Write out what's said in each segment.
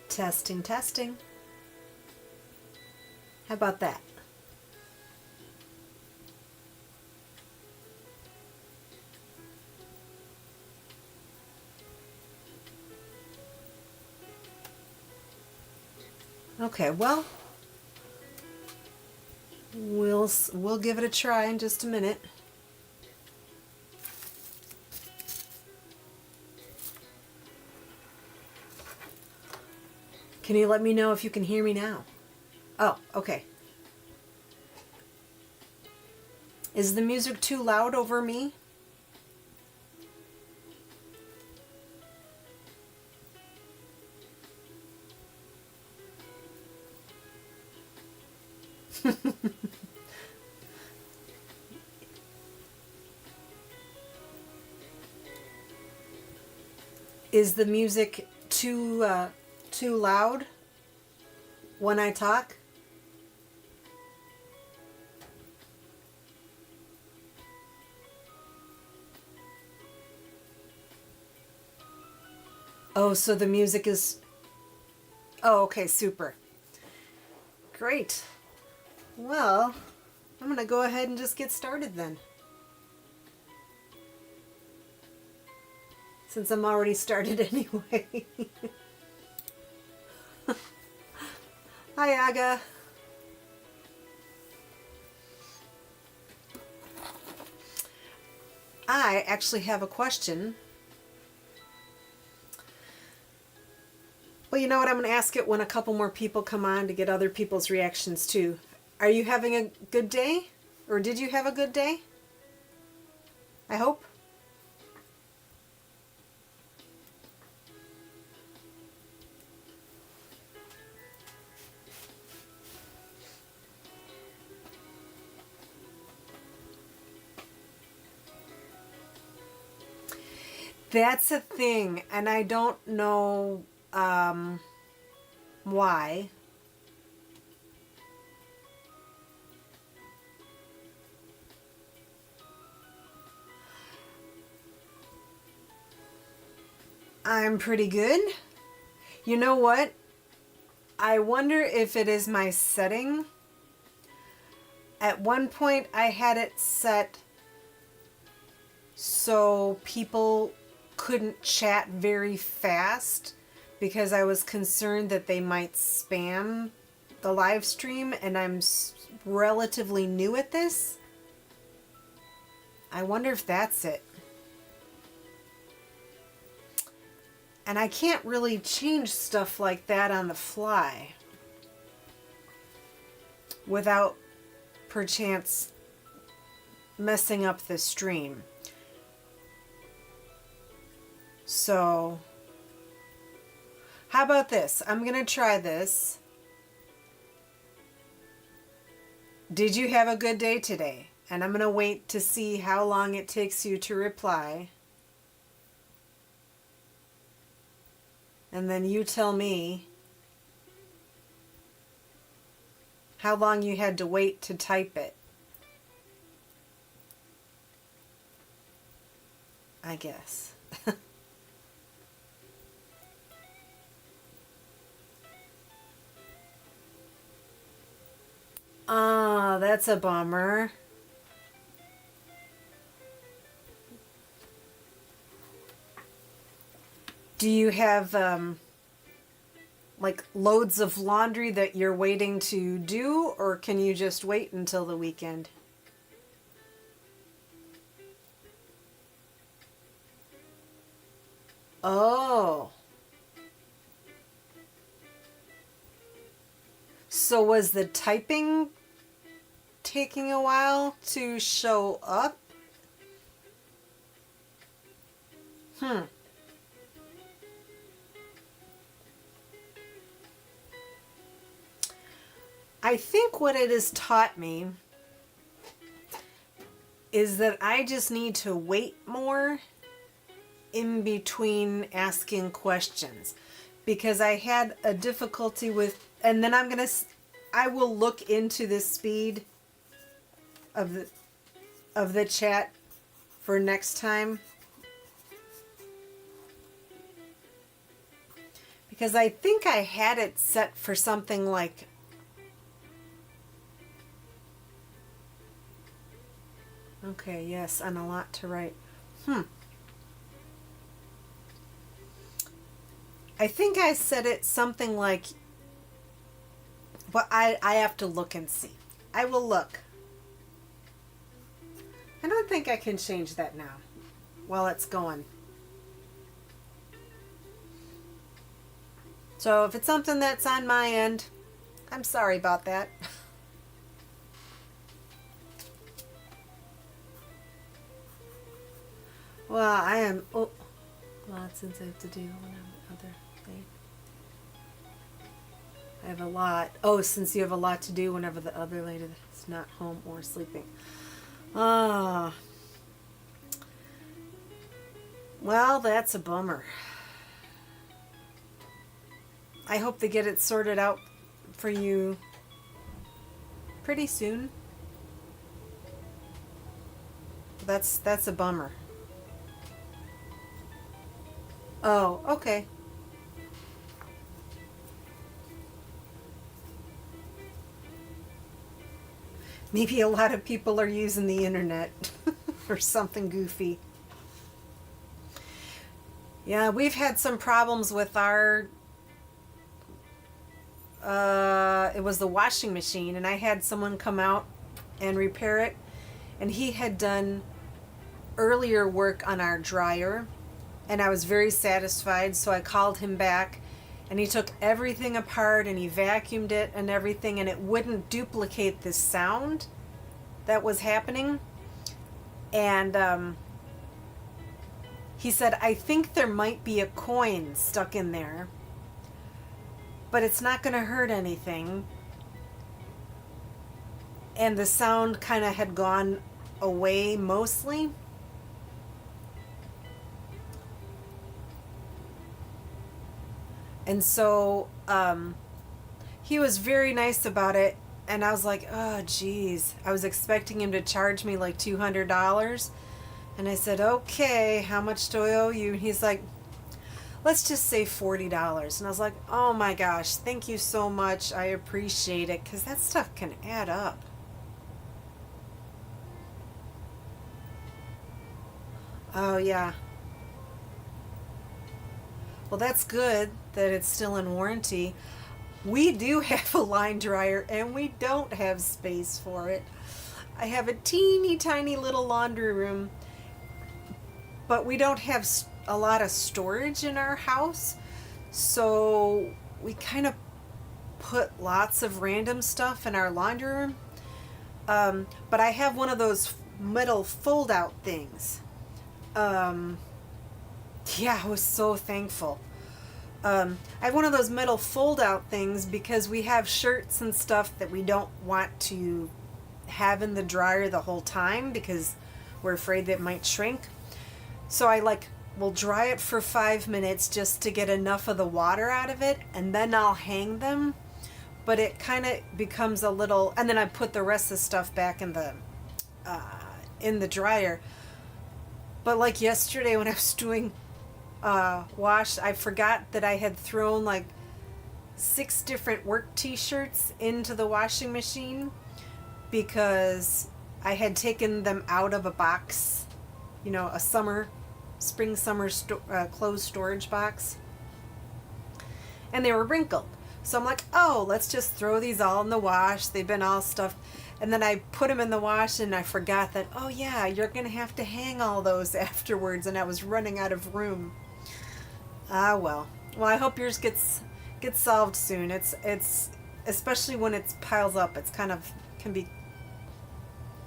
Testing, testing. How about that? Okay, well, we'll give it a try in just a minute. Can you let me know if you can hear me now? Oh, okay. Is the music too loud over me? Is the music too loud when I talk? Oh, so the music is... Oh, okay, super. Great. Well, I'm going to go ahead and just get started then. Since I'm already started anyway. Hi, Aga. I actually have a question. Well, you know what? I'm going to ask it when a couple more people come on to get other people's reactions too. Are you having a good day? Or did you have a good day? I hope. That's a thing, and I don't know why. I'm pretty good. You know what? I wonder if it is my setting. At one point I had it set so people couldn't chat very fast because I was concerned that they might spam the live stream, and I'm relatively new at this. I wonder if that's it. And I can't really change stuff like that on the fly without perchance messing up the stream. So, how about this? I'm going to try this. Did you have a good day today? And I'm going to wait to see how long it takes you to reply. And then you tell me how long you had to wait to type it. I guess. Ah, that's a bummer. Do you have like loads of laundry that you're waiting to do, or can you just wait until the weekend? Oh. So was the typing taking a while to show up? I think what it has taught me is that I just need to wait more in between asking questions, because I had a difficulty with, and then I will look into the speed of the chat for next time. Because I think I had it set for something like... Okay, yes, and a lot to write. I think I said it something like... Well, I have to look and see. I will look. I don't think I can change that now while it's going. So if it's something that's on my end, I'm sorry about that. Well, I am... Oh, lots since I have to do one other thing. I have a lot. Oh, since you have a lot to do whenever the other lady is not home or sleeping. Ah. Well, that's a bummer. I hope they get it sorted out for you pretty soon. That's a bummer. Oh, okay. Maybe a lot of people are using the internet or something goofy. Yeah, we've had some problems with our... it was the washing machine, and I had someone come out and repair it, and he had done earlier work on our dryer, and I was very satisfied, so I called him back, and he took everything apart and he vacuumed it and everything, and it wouldn't duplicate the sound that was happening. And he said, I think there might be a coin stuck in there, but it's not going to hurt anything. And the sound kind of had gone away mostly. And so he was very nice about it. And I was like, oh, geez. I was expecting him to charge me like $200. And I said, okay, how much do I owe you? And he's like, let's just say $40. And I was like, oh my gosh, thank you so much. I appreciate it, because that stuff can add up. Oh, yeah. Well, that's good that it's still in warranty. We do have a line dryer, and we don't have space for it. I have a teeny tiny little laundry room, but we don't have a lot of storage in our house, so we kind of put lots of random stuff in our laundry room. But I have one of those metal fold-out things. Yeah, I was so thankful. I have one of those metal fold-out things because we have shirts and stuff that we don't want to have in the dryer the whole time because we're afraid that it might shrink. So I will dry it for 5 minutes just to get enough of the water out of it, and then I'll hang them. But it kind of becomes a little, and then I put the rest of the stuff back in the dryer. But like yesterday when I was doing wash, I forgot that I had thrown like 6 different work t-shirts into the washing machine because I had taken them out of a box, a spring summer clothes storage box, and they were wrinkled. So I'm like, oh, let's just throw these all in the wash. They've been all stuffed. And then I put them in the wash, and I forgot that, oh yeah, you're going to have to hang all those afterwards, and I was running out of room. Ah, well. Well, I hope yours gets solved soon. It's especially when it piles up, it's can be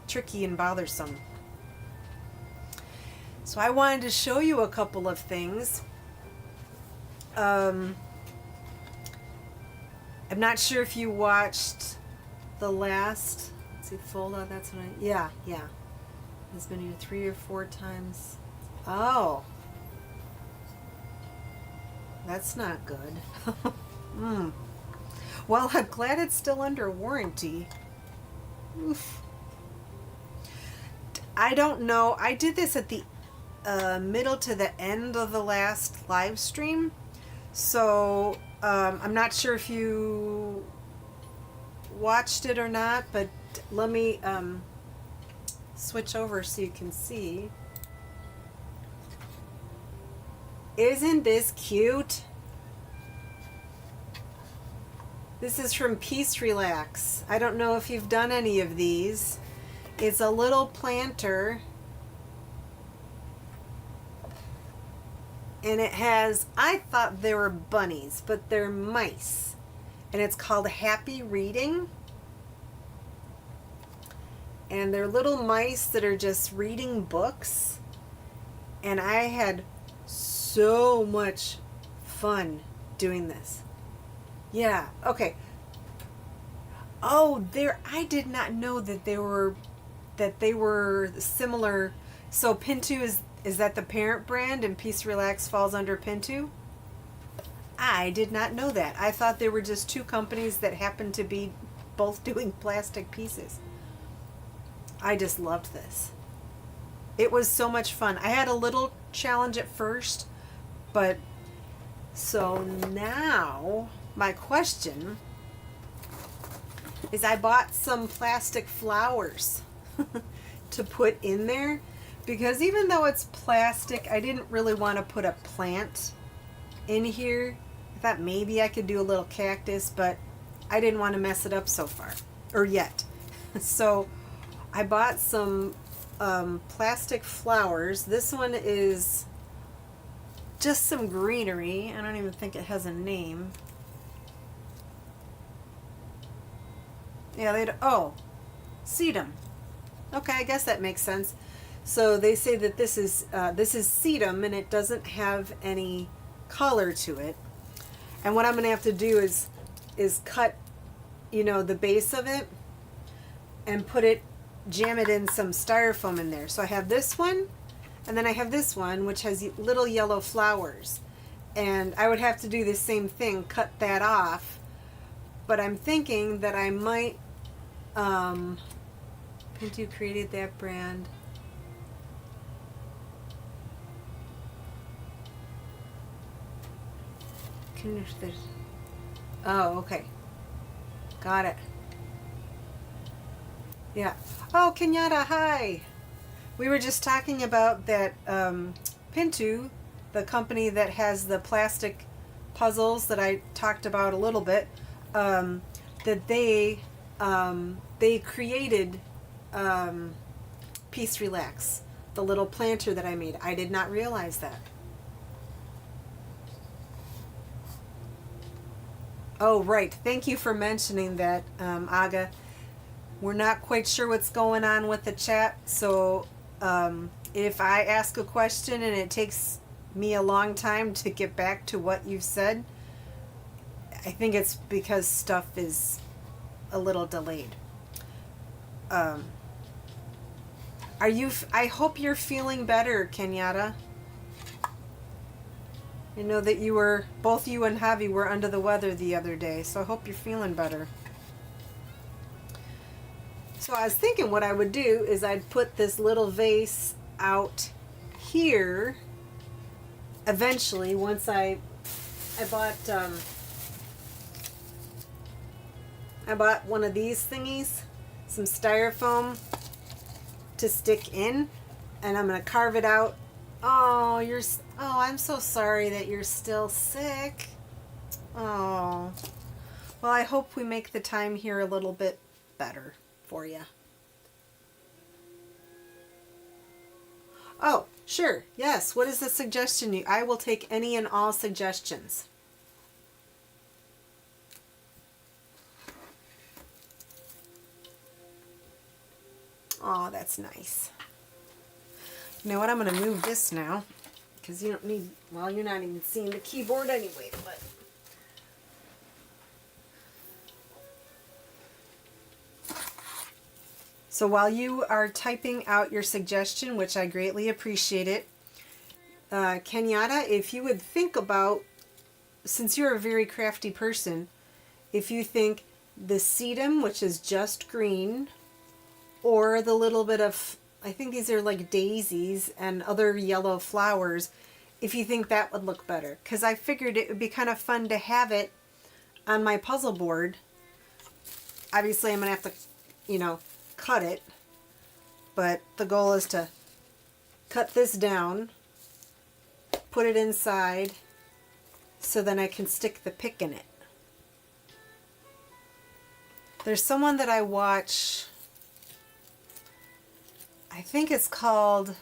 tricky and bothersome. So I wanted to show you a couple of things. I'm not sure if you watched the last... Let's see, fold out, that's what yeah. It's been here 3 or 4 times. Oh. That's not good. Well, I'm glad it's still under warranty. Oof. I don't know. I did this at the middle to the end of the last live stream. So I'm not sure if you watched it or not, but let me switch over so you can see. Isn't this cute? This is from Peace Relax. I don't know if you've done any of these. It's a little planter. And it has, I thought they were bunnies, but they're mice. And it's called Happy Reading. And they're little mice that are just reading books. And I had so much fun doing this. Yeah, okay. Oh, I did not know that they were similar. So Pintu is that the parent brand and Peace Relax falls under Pintu? I did not know that. I thought they were just two companies that happened to be both doing plastic pieces. I just loved this. It was so much fun. I had a little challenge at first, but so now my question is I bought some plastic flowers to put in there because even though it's plastic, I didn't really want to put a plant in here. I thought maybe I could do a little cactus, but I didn't want to mess it up so far, or yet. So I bought some plastic flowers. This one is just some greenery. I don't even think it has a name. Yeah, sedum. Okay, I guess that makes sense. So they say that this is sedum and it doesn't have any color to it. And what I'm going to have to do is cut, the base of it and jam it in some styrofoam in there. So I have this one, and then I have this one, which has little yellow flowers. And I would have to do the same thing, cut that off. But I'm thinking that I might, Pintu created that brand. Oh, okay. Got it. Yeah. Oh, Kenyatta, hi. We were just talking about that Pintu, the company that has the plastic puzzles that I talked about a little bit, that they created Peace Relax, the little planter that I made. I did not realize that. Oh, right. Thank you for mentioning that, Aga. We're not quite sure what's going on with the chat, so if I ask a question and it takes me a long time to get back to what you've said, I think it's because stuff is a little delayed. I hope you're feeling better, Kenyatta. I know that both you and Javi were under the weather the other day, so I hope you're feeling better. So I was thinking what I would do is I'd put this little vase out here eventually once I bought one of these thingies, some styrofoam to stick in, and I'm going to carve it out. Oh, I'm so sorry that you're still sick. Oh. Well, I hope we make the time here a little bit better for you. Oh, sure. Yes. What is the suggestion? I will take any and all suggestions. Oh, that's nice. You know what? I'm going to move this now because you don't need, well, you're not even seeing the keyboard anyway, but so while you are typing out your suggestion, which I greatly appreciate it, Kenyatta, if you would think about, since you're a very crafty person, if you think the sedum, which is just green, or the little bit of I think these are like daisies and other yellow flowers, if you think that would look better. Because I figured it would be kind of fun to have it on my puzzle board. Obviously, I'm going to have to, you know, cut it. But the goal is to cut this down, put it inside, so then I can stick the pick in it. There's someone that I watch, I think it's called,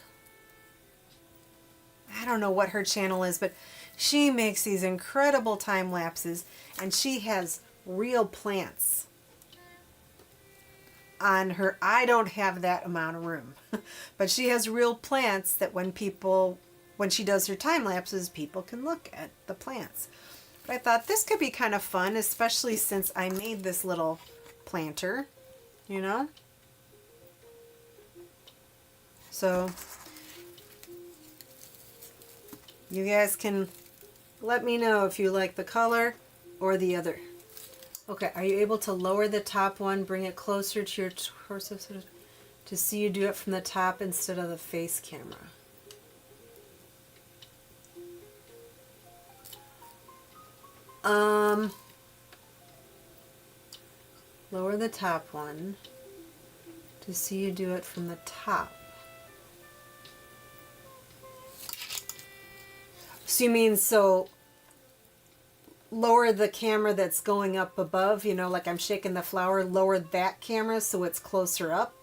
I don't know what her channel is, but she makes these incredible time lapses, and she has real plants on her. I don't have that amount of room, but she has real plants that when she does her time lapses, people can look at the plants. But I thought this could be kind of fun, especially since I made this little planter, you know? So you guys can let me know if you like the color or the other. Okay, are you able to lower the top one, bring it closer to your torso to see you do it from the top instead of the face camera? Lower the top one to see you do it from the top. So you mean, so lower the camera that's going up above, you know, like I'm shaking the flower, lower that camera so it's closer up.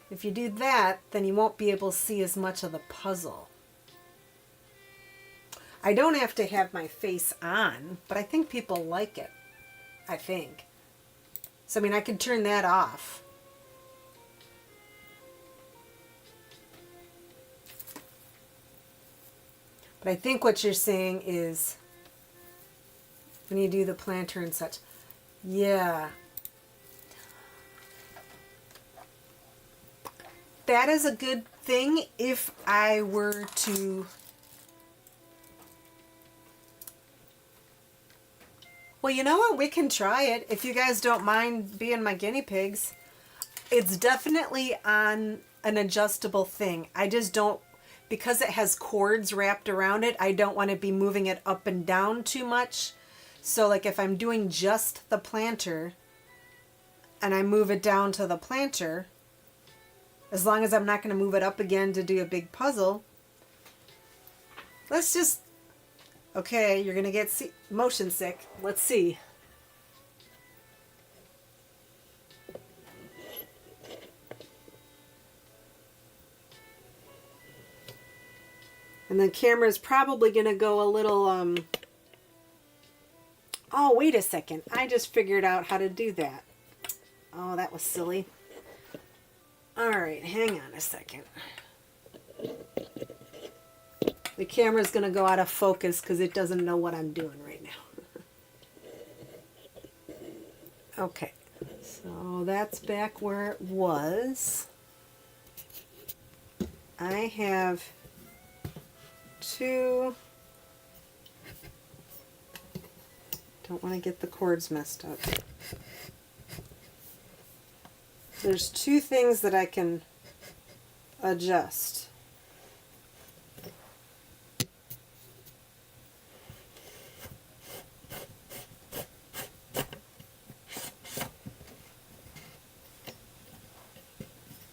If you do that, then you won't be able to see as much of the puzzle. I don't have to have my face on, but I think people like it. I think. So, I mean, I could turn that off. But I think what you're saying is when you do the planter and such. Yeah. That is a good thing if I were to... Well, you know what? We can try it. If you guys don't mind being my guinea pigs. It's definitely on an adjustable thing. I just don't... Because it has cords wrapped around it, I don't want to be moving it up and down too much. So like if I'm doing just the planter and I move it down to the planter, as long as I'm not going to move it up again to do a big puzzle, let's just, okay, you're going to get motion sick. Let's see. And the camera is probably going to go a little, oh, wait a second. I just figured out how to do that. Oh, that was silly. All right, hang on a second. The camera's going to go out of focus because it doesn't know what I'm doing right now. Okay, so that's back where it was. I have... Don't want to get the cords messed up. There's two things that I can adjust.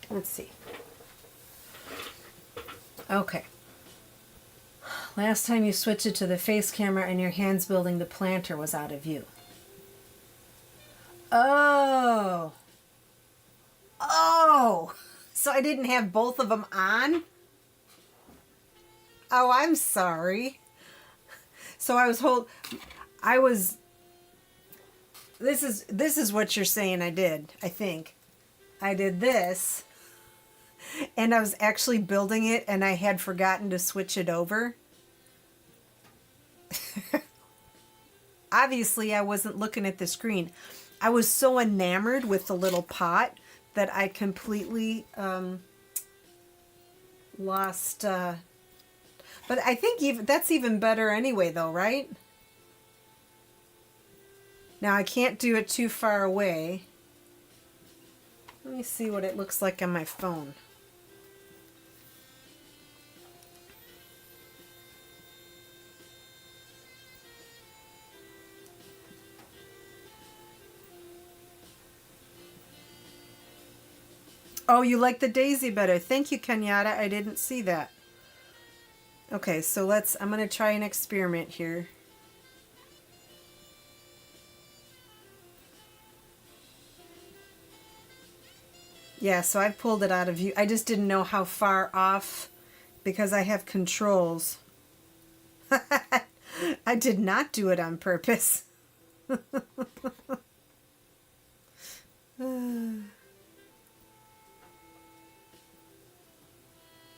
Let's see. Okay. Last time you switched it to the face camera and your hands building the planter was out of view. Oh. Oh. So I didn't have both of them on? Oh, I'm sorry. So this is what you're saying I did, I think. I did this and I was actually building it and I had forgotten to switch it over. Obviously, I wasn't looking at the screen. I was so enamored with the little pot that I completely lost. But I think that's even better anyway, though, right? Now, I can't do it too far away. Let me see what it looks like on my phone. Oh, you like the daisy better. Thank you, Kenyatta. I didn't see that. Okay, so I'm going to try an experiment here. Yeah, so I pulled it out of view. I just didn't know how far off because I have controls. I did not do it on purpose.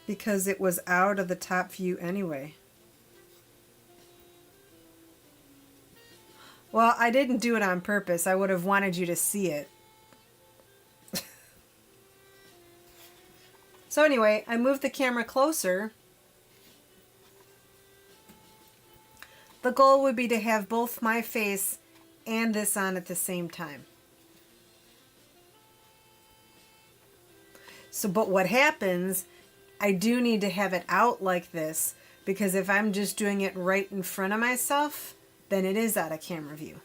Because it was out of the top view anyway. Well, I didn't do it on purpose. I would have wanted you to see it. So anyway, I moved the camera closer. The goal would be to have both my face and this on at the same time. So, but what happens, I do need to have it out like this, because if I'm just doing it right in front of myself, then it is out of camera view.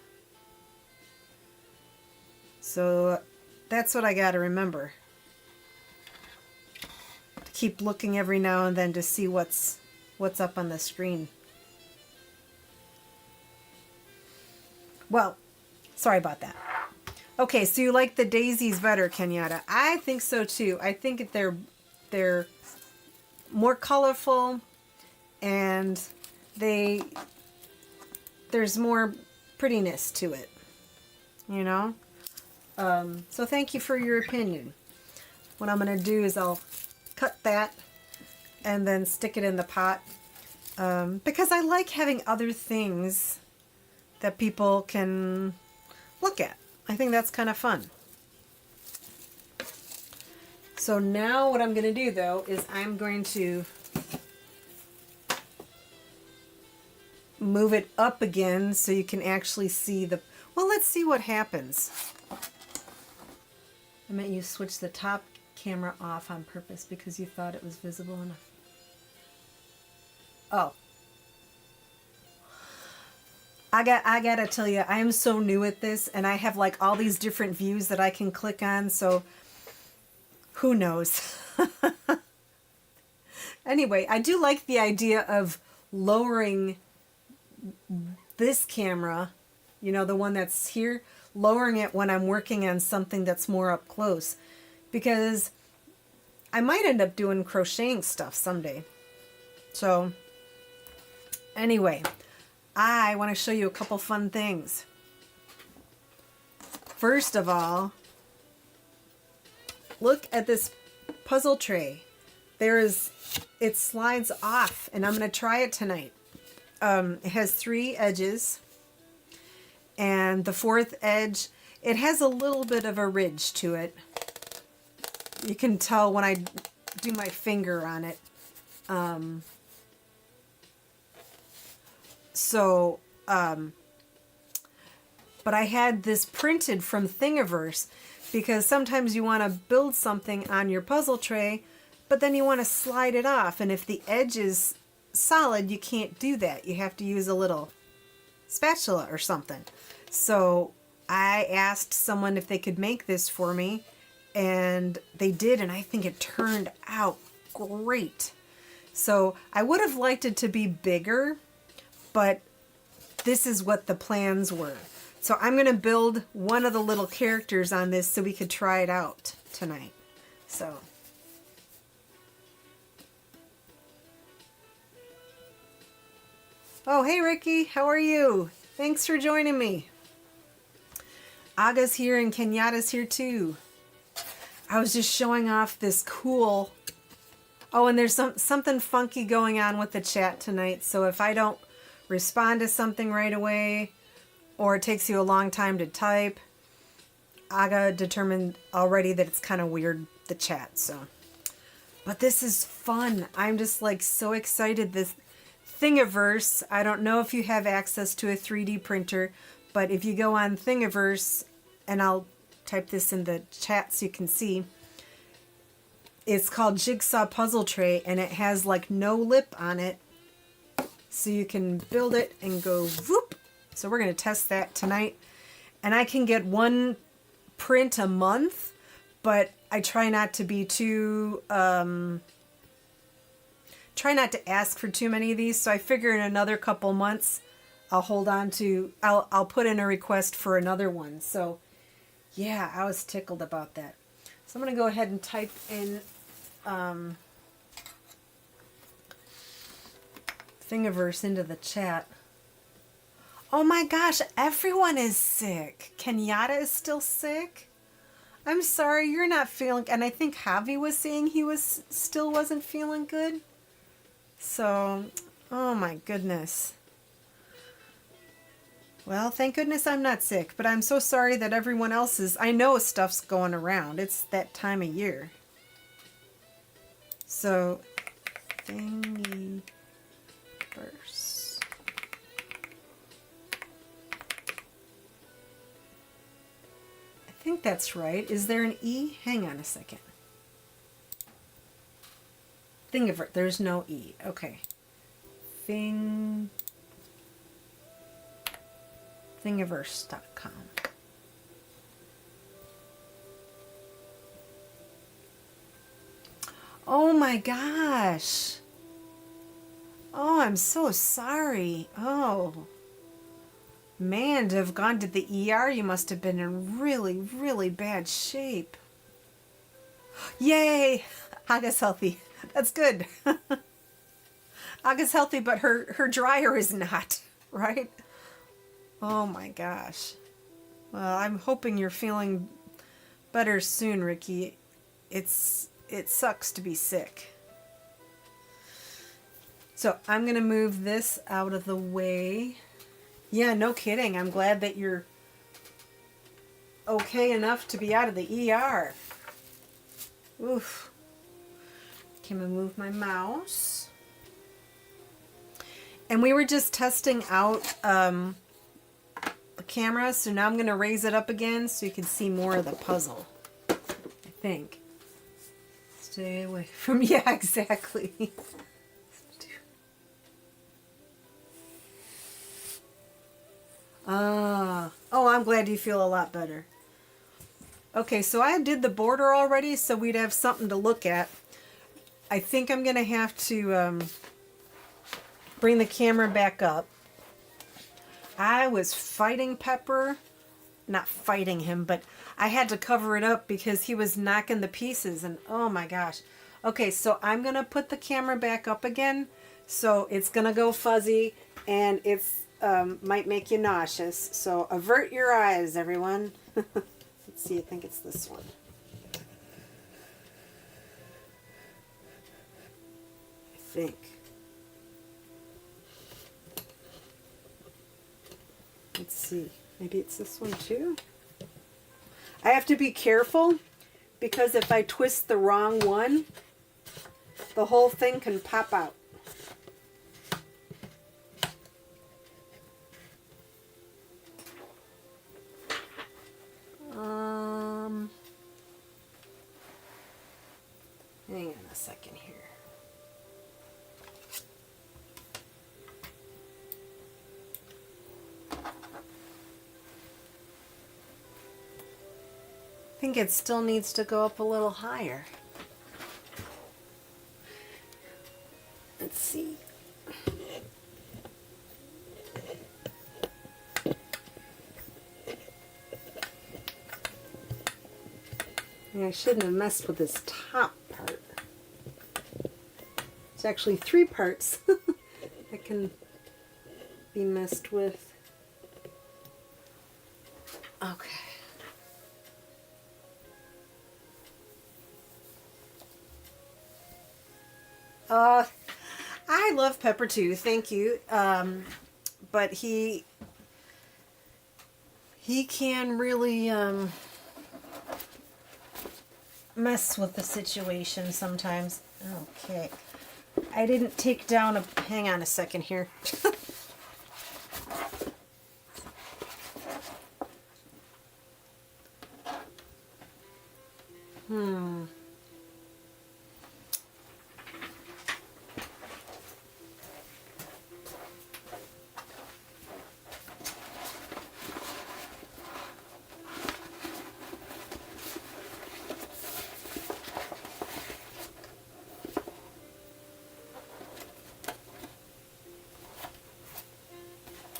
So that's what I got to remember. To keep looking every now and then to see what's up on the screen. Well, sorry about that. Okay, so you like the daisies better, Kenyatta. I think so too. I think they're more colorful, and there's more prettiness to it, you know? So thank you for your opinion. What I'm going to do is I'll cut that and then stick it in the pot, because I like having other things that people can look at. I think that's kind of fun. So now what I'm going to do, though, is I'm going to move it up again so you can actually see the... Well, let's see what happens. I meant you switched the top camera off on purpose because you thought it was visible enough. Oh. I gotta tell you, I am so new at this, and I have like all these different views that I can click on, so who knows? Anyway, I do like the idea of lowering this camera, you know, the one that's here, lowering it when I'm working on something that's more up close, because I might end up doing crocheting stuff someday. So anyway, I want to show you a couple fun things. First of all, look at this puzzle tray. It slides off, and I'm going to try it tonight. It has 3 edges, and the 4th edge, it has a little bit of a ridge to it. You can tell when I do my finger on it. But I had this printed from Thingiverse, because sometimes you want to build something on your puzzle tray, but then you want to slide it off, and if the edge is solid, you can't do that. You have to use a little spatula or something. So I asked someone if they could make this for me, and they did, and I think it turned out great. So I would have liked it to be bigger, but this is what the plans were. So I'm going to build one of the little characters on this so we could try it out tonight. So oh, hey Ricky, how are you? Thanks for joining me. Aga's here and Kenyatta's here too. I was just showing off this cool... Oh, and there's something funky going on with the chat tonight, so if I don't respond to something right away, or it takes you a long time to type, Aga determined already that it's kind of weird, the chat, so. But this is fun. I'm just like so excited. This Thingiverse, I don't know if you have access to a 3D printer, but if you go on Thingiverse, and I'll type this in the chat so you can see. It's called Jigsaw Puzzle Tray, and it has like no lip on it. So you can build it and go whoop. So we're going to test that tonight. And I can get one print a month, but I try not to be too, try not to ask for too many of these. So I figure in another couple months, I'll hold on to, I'll put in a request for another one. So yeah, I was tickled about that. So I'm going to go ahead and type in Thingiverse into the chat. Oh my gosh, everyone is sick. Kenyatta is still sick. I'm sorry, you're not feeling, and I think Javi was saying he still wasn't feeling good. So, oh my goodness. Well, thank goodness I'm not sick, but I'm so sorry that everyone else is. I know stuff's going around. It's that time of year. So, Thingiverse. I think that's right. Is there an E? Hang on a second. Thingiverse. There's no E. Okay. Thingiverse.com. Oh my gosh. Oh, I'm so sorry. Oh. Man, to have gone to the ER, you must have been in really, really bad shape. Yay! Aga's healthy. That's good. Aga's healthy, but her dryer is not, right? Oh my gosh. Well, I'm hoping you're feeling better soon, Ricky. It sucks to be sick. So I'm going to move this out of the way. Yeah, no kidding. I'm glad that you're okay enough to be out of the ER. Oof. Can I move my mouse? And we were just testing out the camera, so now I'm going to raise it up again so you can see more of the puzzle, I think. Stay away from, yeah, exactly. Oh, I'm glad you feel a lot better. Okay, so I did the border already, so we'd have something to look at. I think I'm going to have to bring the camera back up. I was fighting Pepper. Not fighting him, but I had to cover it up because he was knocking the pieces, and oh my gosh. Okay, so I'm going to put the camera back up again. So it's going to go fuzzy, and it's might make you nauseous. So avert your eyes, everyone. Let's see, I think it's this one. I think. Let's see. Maybe it's this one too. I have to be careful because if I twist the wrong one, the whole thing can pop out. Hang on a second here. I think it still needs to go up a little higher. Let's see. I shouldn't have messed with this top part. It's actually 3 parts that can be messed with. Okay. I love Pepper too, thank you. But he can really mess with the situation sometimes. Okay. I didn't take down a... Hang on a second here.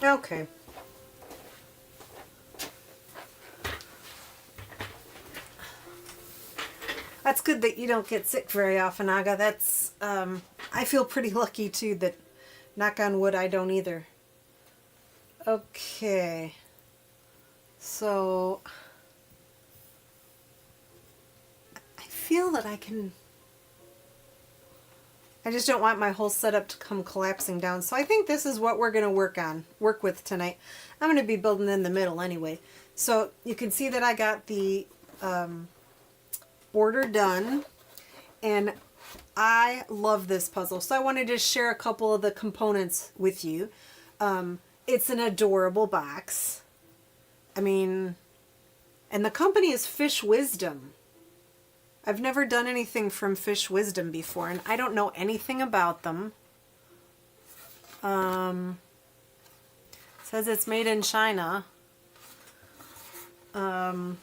Okay. That's good that you don't get sick very often, Aga. That's, I feel pretty lucky too that, knock on wood, I don't either. Okay. So, I feel that I just don't want my whole setup to come collapsing down. So I think this is what we're going to work with tonight. I'm going to be building in the middle anyway. So you can see that I got the border done, and I love this puzzle. So I wanted to share a couple of the components with you. It's an adorable box. I mean, and the company is Fish Wisdom. I've never done anything from Fish Wisdom before, and I don't know anything about them. Says it's made in China. But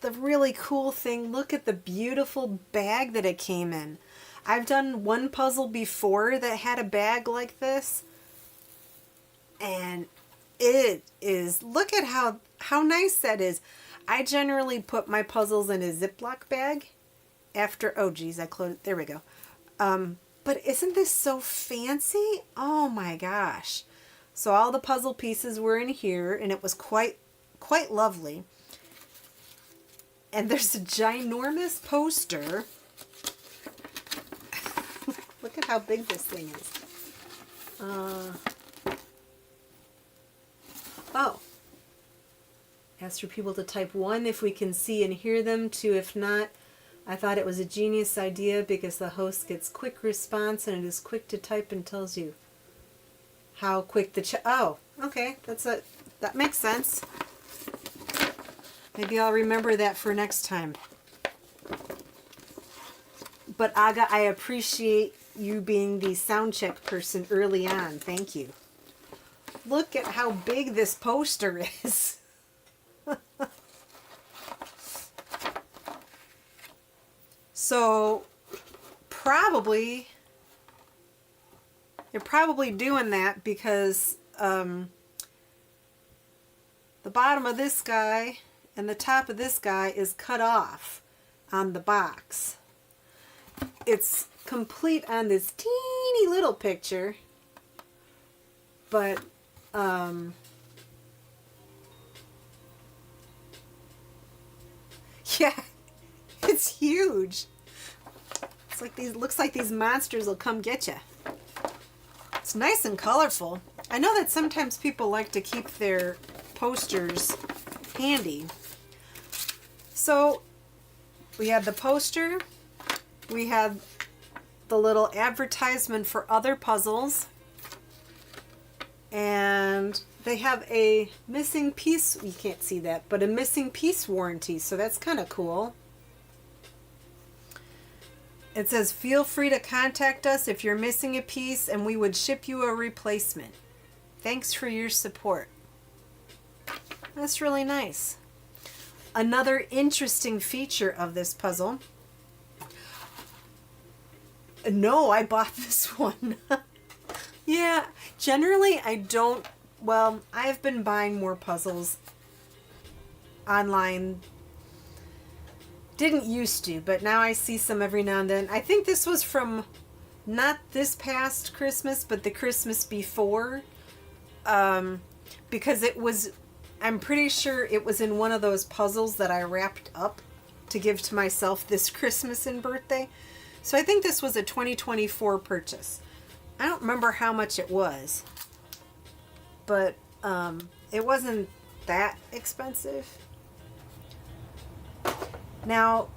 the really cool thing, look at the beautiful bag that it came in. I've done one puzzle before that had a bag like this, and it is, look at how nice that is. I generally put my puzzles in a Ziploc bag after, oh geez, I closed, there we go. But isn't this so fancy? Oh my gosh. So all the puzzle pieces were in here, and it was quite lovely. And there's a ginormous poster. Look at how big this thing is. Oh. Ask for people to type 1 if we can see and hear them, 2 if not. I thought it was a genius idea because the host gets quick response and it is quick to type and tells you how quick the oh, okay, that makes sense. Maybe I'll remember that for next time. But Aga, I appreciate you being the sound check person early on. Thank you. Look at how big this poster is. So you're probably doing that because the bottom of this guy and the top of this guy is cut off on the box. It's complete on this teeny little picture, but yeah, it's huge. It's like looks like these monsters will come get you. It's nice and colorful. I know that sometimes people like to keep their posters handy. So we had the poster, we had the little advertisement for other puzzles, and they have a missing piece, you can't see that, but a missing piece warranty, so that's kind of cool. It says, feel free to contact us if you're missing a piece and we would ship you a replacement. Thanks for your support. That's really nice. Another interesting feature of this puzzle. No, I bought this one. Yeah, generally I don't, well, I've been buying more puzzles online. Didn't used to, but now I see some every now and then. I think this was from not this past Christmas, but the Christmas before. Because it was, I'm pretty sure it was in one of those puzzles that I wrapped up to give to myself this Christmas and birthday. So I think this was a 2024 purchase. I don't remember how much it was, but it wasn't that expensive. Now,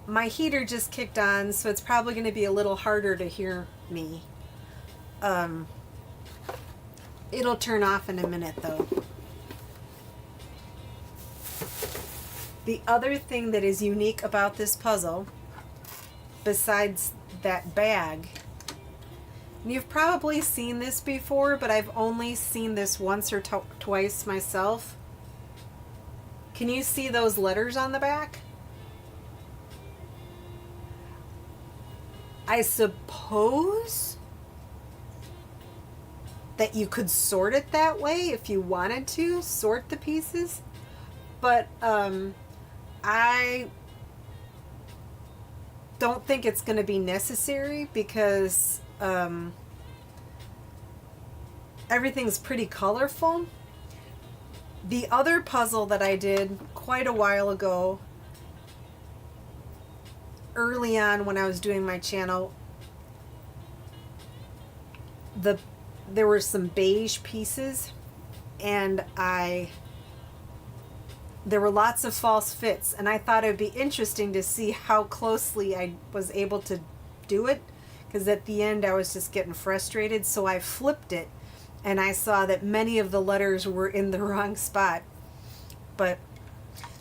my heater just kicked on, so it's probably going to be a little harder to hear me. It'll turn off in a minute, though. The other thing that is unique about this puzzle, besides that bag, and you've probably seen this before, but I've only seen this once or twice myself. Can you see those letters on the back? I suppose that you could sort it that way if you wanted to sort the pieces, but I don't think it's going to be necessary because everything's pretty colorful. The other puzzle that I did quite a while ago, early on when I was doing my channel, there were some beige pieces, and there were lots of false fits, and I thought it would be interesting to see how closely I was able to do it, because at the end I was just getting frustrated, so I flipped it, and I saw that many of the letters were in the wrong spot. But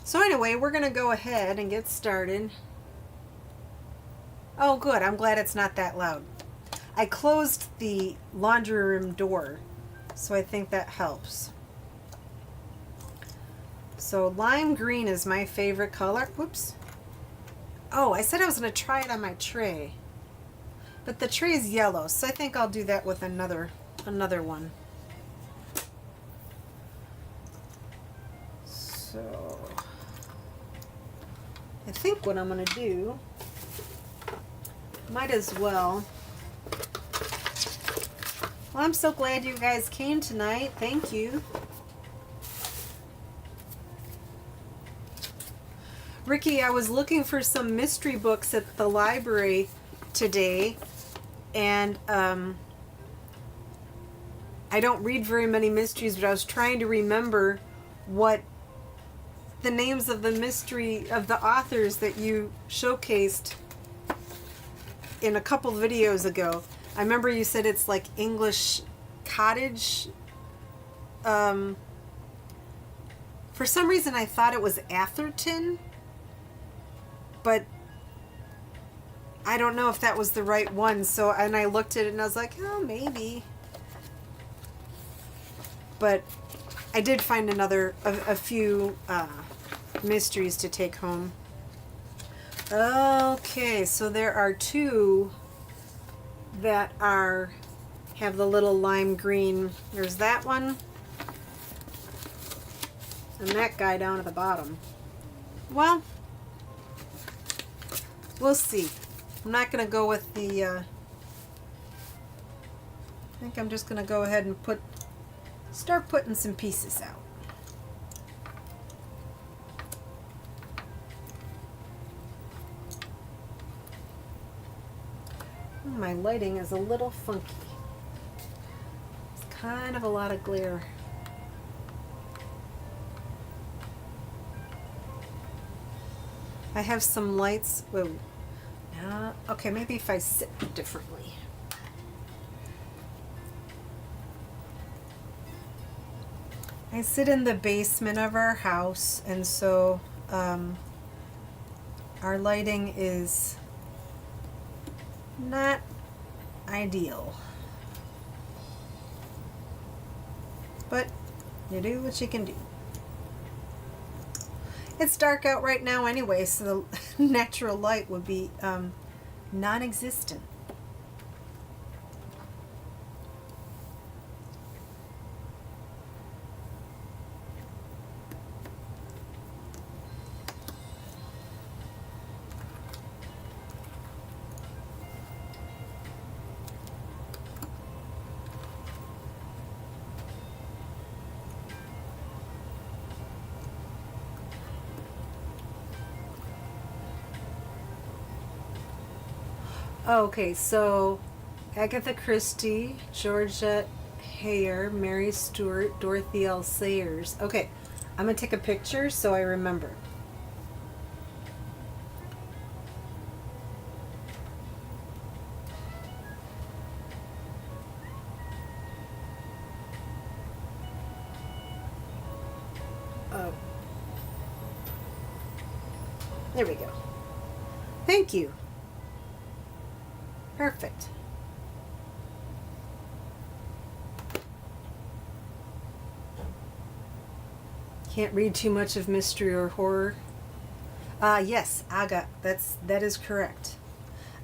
so anyway, we're going to go ahead and get started. Oh good, I'm glad it's not that loud. I closed the laundry room door, so I think that helps. So lime green is my favorite color. Whoops. Oh, I said I was going to try it on my tray. But the tray is yellow, so I think I'll do that with another one. So I think what I'm going to do, might as well. Well, I'm so glad you guys came tonight. Thank you. Ricky, I was looking for some mystery books at the library today, and I don't read very many mysteries, but I was trying to remember what the names of the authors that you showcased in a couple videos ago. I remember you said it's like English Cottage. For some reason I thought it was Atherton, but I don't know if that was the right one. So, and I looked at it and I was like, oh, maybe. But I did find a few mysteries to take home. Okay, so there are two that have the little lime green. There's that one and that guy down at the bottom. Well, we'll see. I'm not going to go with the I think I'm just going to go ahead and start putting some pieces out. My lighting is a little funky. It's kind of a lot of glare. I have some lights. Whoa. Okay, maybe if I sit differently. I sit in the basement of our house, and so our lighting is not ideal. But you do what you can do. It's dark out right now anyway, so the natural light would be non-existent. Okay, so Agatha Christie, Georgette Heyer, Mary Stuart, Dorothy L. Sayers. Okay, I'm going to take a picture so I remember. Oh. There we go. Thank you. Perfect. Can't read too much of mystery or horror. Yes, Aga, that is correct.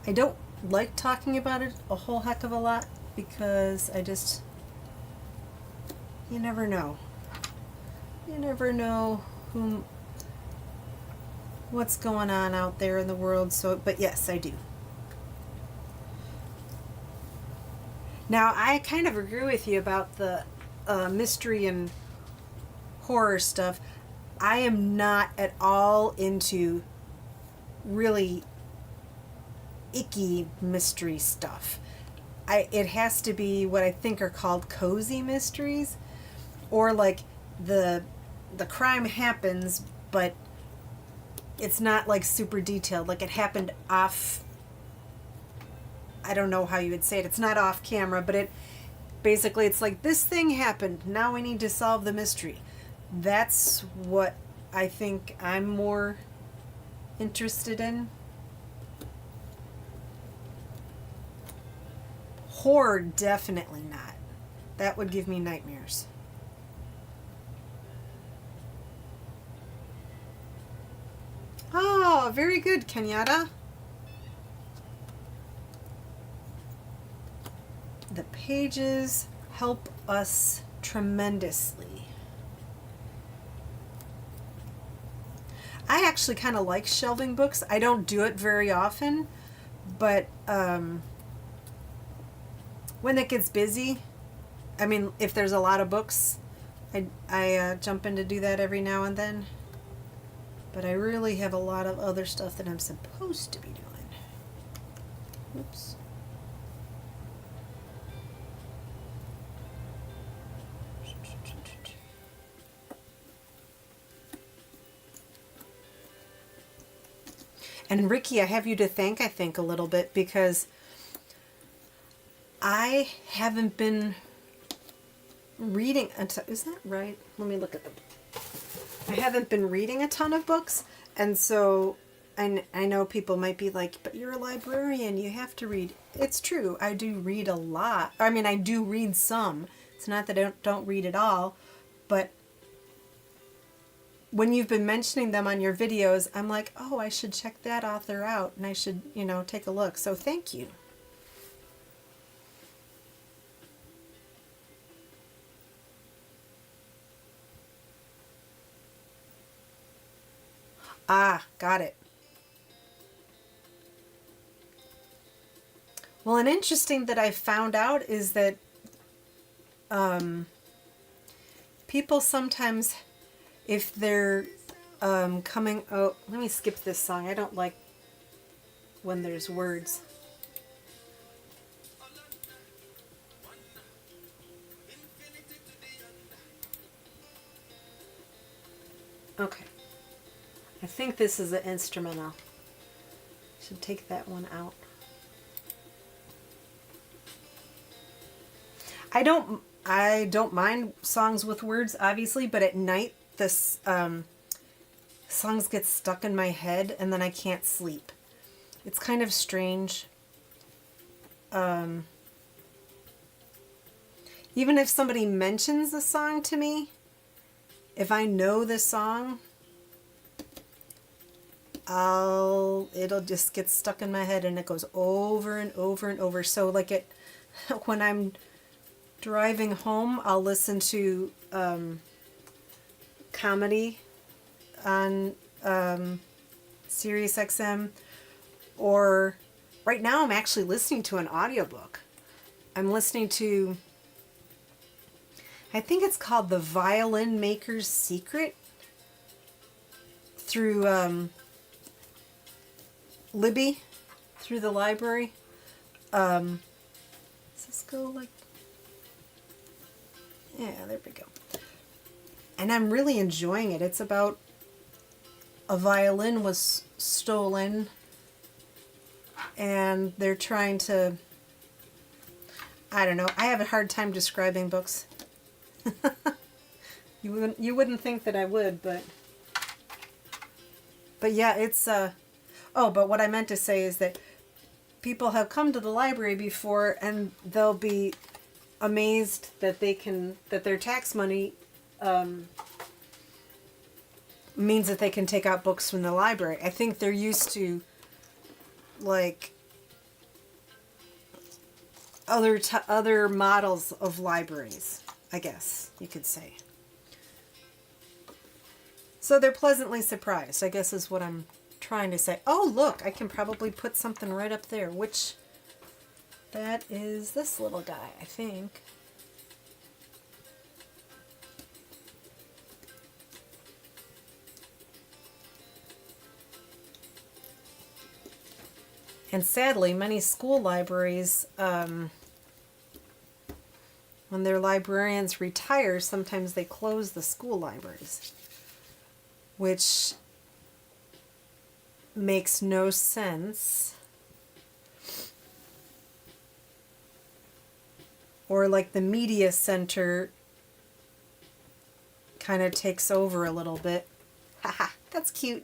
I don't like talking about it a whole heck of a lot because I just You never know. You never know what's going on out there in the world. So, but yes, I do. Now, I kind of agree with you about the mystery and horror stuff. I am not at all into really icky mystery stuff. It has to be what I think are called cozy mysteries, or like the crime happens, but it's not like super detailed. Like it happened off. I don't know how you would say it. It's not off camera, but it basically it's like this thing happened. Now we need to solve the mystery. That's what I think I'm more interested in. Horror, definitely not. That would give me nightmares. Oh, very good, Kenyatta. The pages help us tremendously. I actually kind of like shelving books. I don't do it very often, but when it gets busy, I mean, if there's a lot of books, I jump in to do that every now and then. But I really have a lot of other stuff that I'm supposed to be doing. Oops. And Ricky, I have you to thank, I think, a little bit, because I haven't been reading. Is that right? Let me look at them. I haven't been reading a ton of books, and so I know people might be like, but you're a librarian, you have to read. It's true, I do read a lot. I mean, I do read some. It's not that I don't read at all, but when you've been mentioning them on your videos, I'm like, oh, I should check that author out, and I should, take a look. So thank you. Ah, got it. Well, an interesting that I found out is that people sometimes, if they're coming... Oh, let me skip this song. I don't like when there's words. Okay. I think this is an instrumental. Should take that one out. I don't mind songs with words, obviously, but at night this songs get stuck in my head and then I can't sleep. It's kind of strange. Even if somebody mentions the song to me, if I know the song, it'll just get stuck in my head and it goes over and over and over. So like when I'm driving home, I'll listen to comedy on Sirius XM, or right now I'm actually listening to an audiobook. I'm listening to, I think it's called The Violin Maker's Secret, through Libby, through the library. Does this go like... Yeah, there we go. And I'm really enjoying it. It's about a violin was stolen and they're trying to... I don't know. I have a hard time describing books. You wouldn't think that I would, but yeah, it's oh, but what I meant to say is that people have come to the library before and they'll be amazed that that their tax money means that they can take out books from the library. I think they're used to like other models of libraries. I guess you could say. So they're pleasantly surprised, I guess is what I'm trying to say. Oh, look, I can probably put something right up there, which that is this little guy, I think. And sadly, many school libraries, when their librarians retire, sometimes they close the school libraries, which makes no sense. Or like the media center kind of takes over a little bit. Haha, that's cute.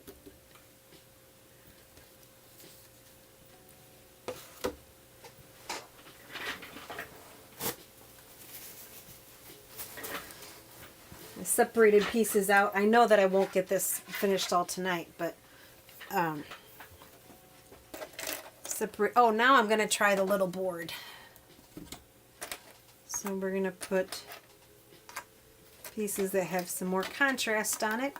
I separated pieces out. I know that I won't get this finished all tonight, but separate. Oh, now I'm going to try the little board. So we're going to put pieces that have some more contrast on it.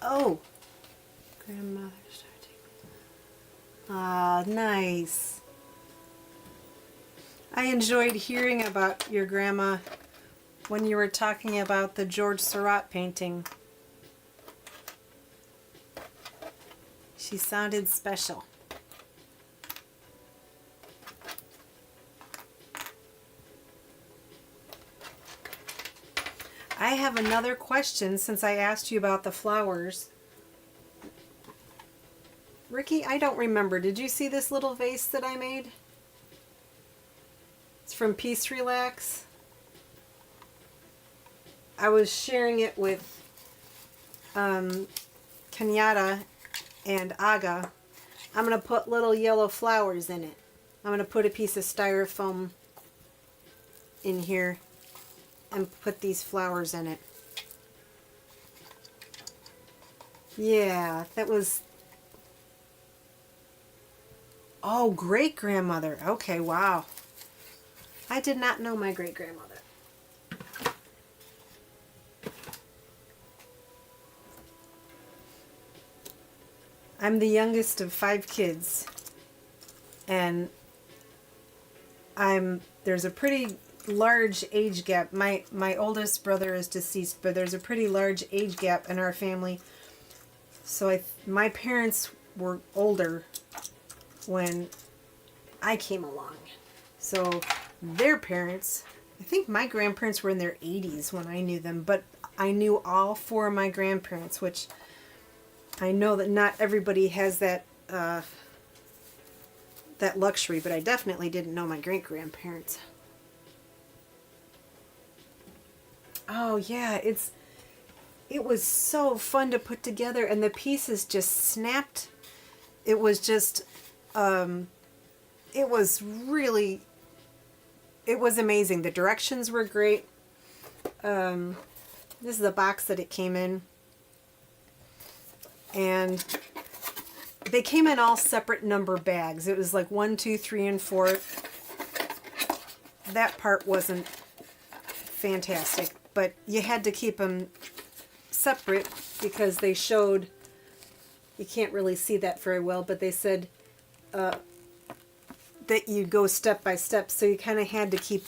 Oh, grandmother started. Ah, nice. I enjoyed hearing about your grandma when you were talking about the George Seurat painting. She sounded special. I have another question since I asked you about the flowers. Ricky, I don't remember. Did you see this little vase that I made? It's from Peace Relax. I was sharing it with Kenyatta and Aga. I'm going to put little yellow flowers in it. I'm going to put a piece of styrofoam in here and put these flowers in it. Yeah, that was... Oh, great-grandmother. Okay, wow. I did not know my great-grandmother. I'm the youngest of 5 kids. And there's a pretty large age gap. My oldest brother is deceased, but there's a pretty large age gap in our family. So my parents were older when I came along. So their parents, I think my grandparents were in their 80s when I knew them, but I knew all 4 of my grandparents, which I know that not everybody has that that luxury, but I definitely didn't know my great-grandparents. Oh yeah, it was so fun to put together, and the pieces just snapped. It was just it was amazing. The directions were great. This is the box that it came in. And they came in all separate number bags. It was like 1, 2, 3, and 4. That part wasn't fantastic, but you had to keep them separate because they showed, you can't really see that very well, but they said that you go step by step, so you kind of had to keep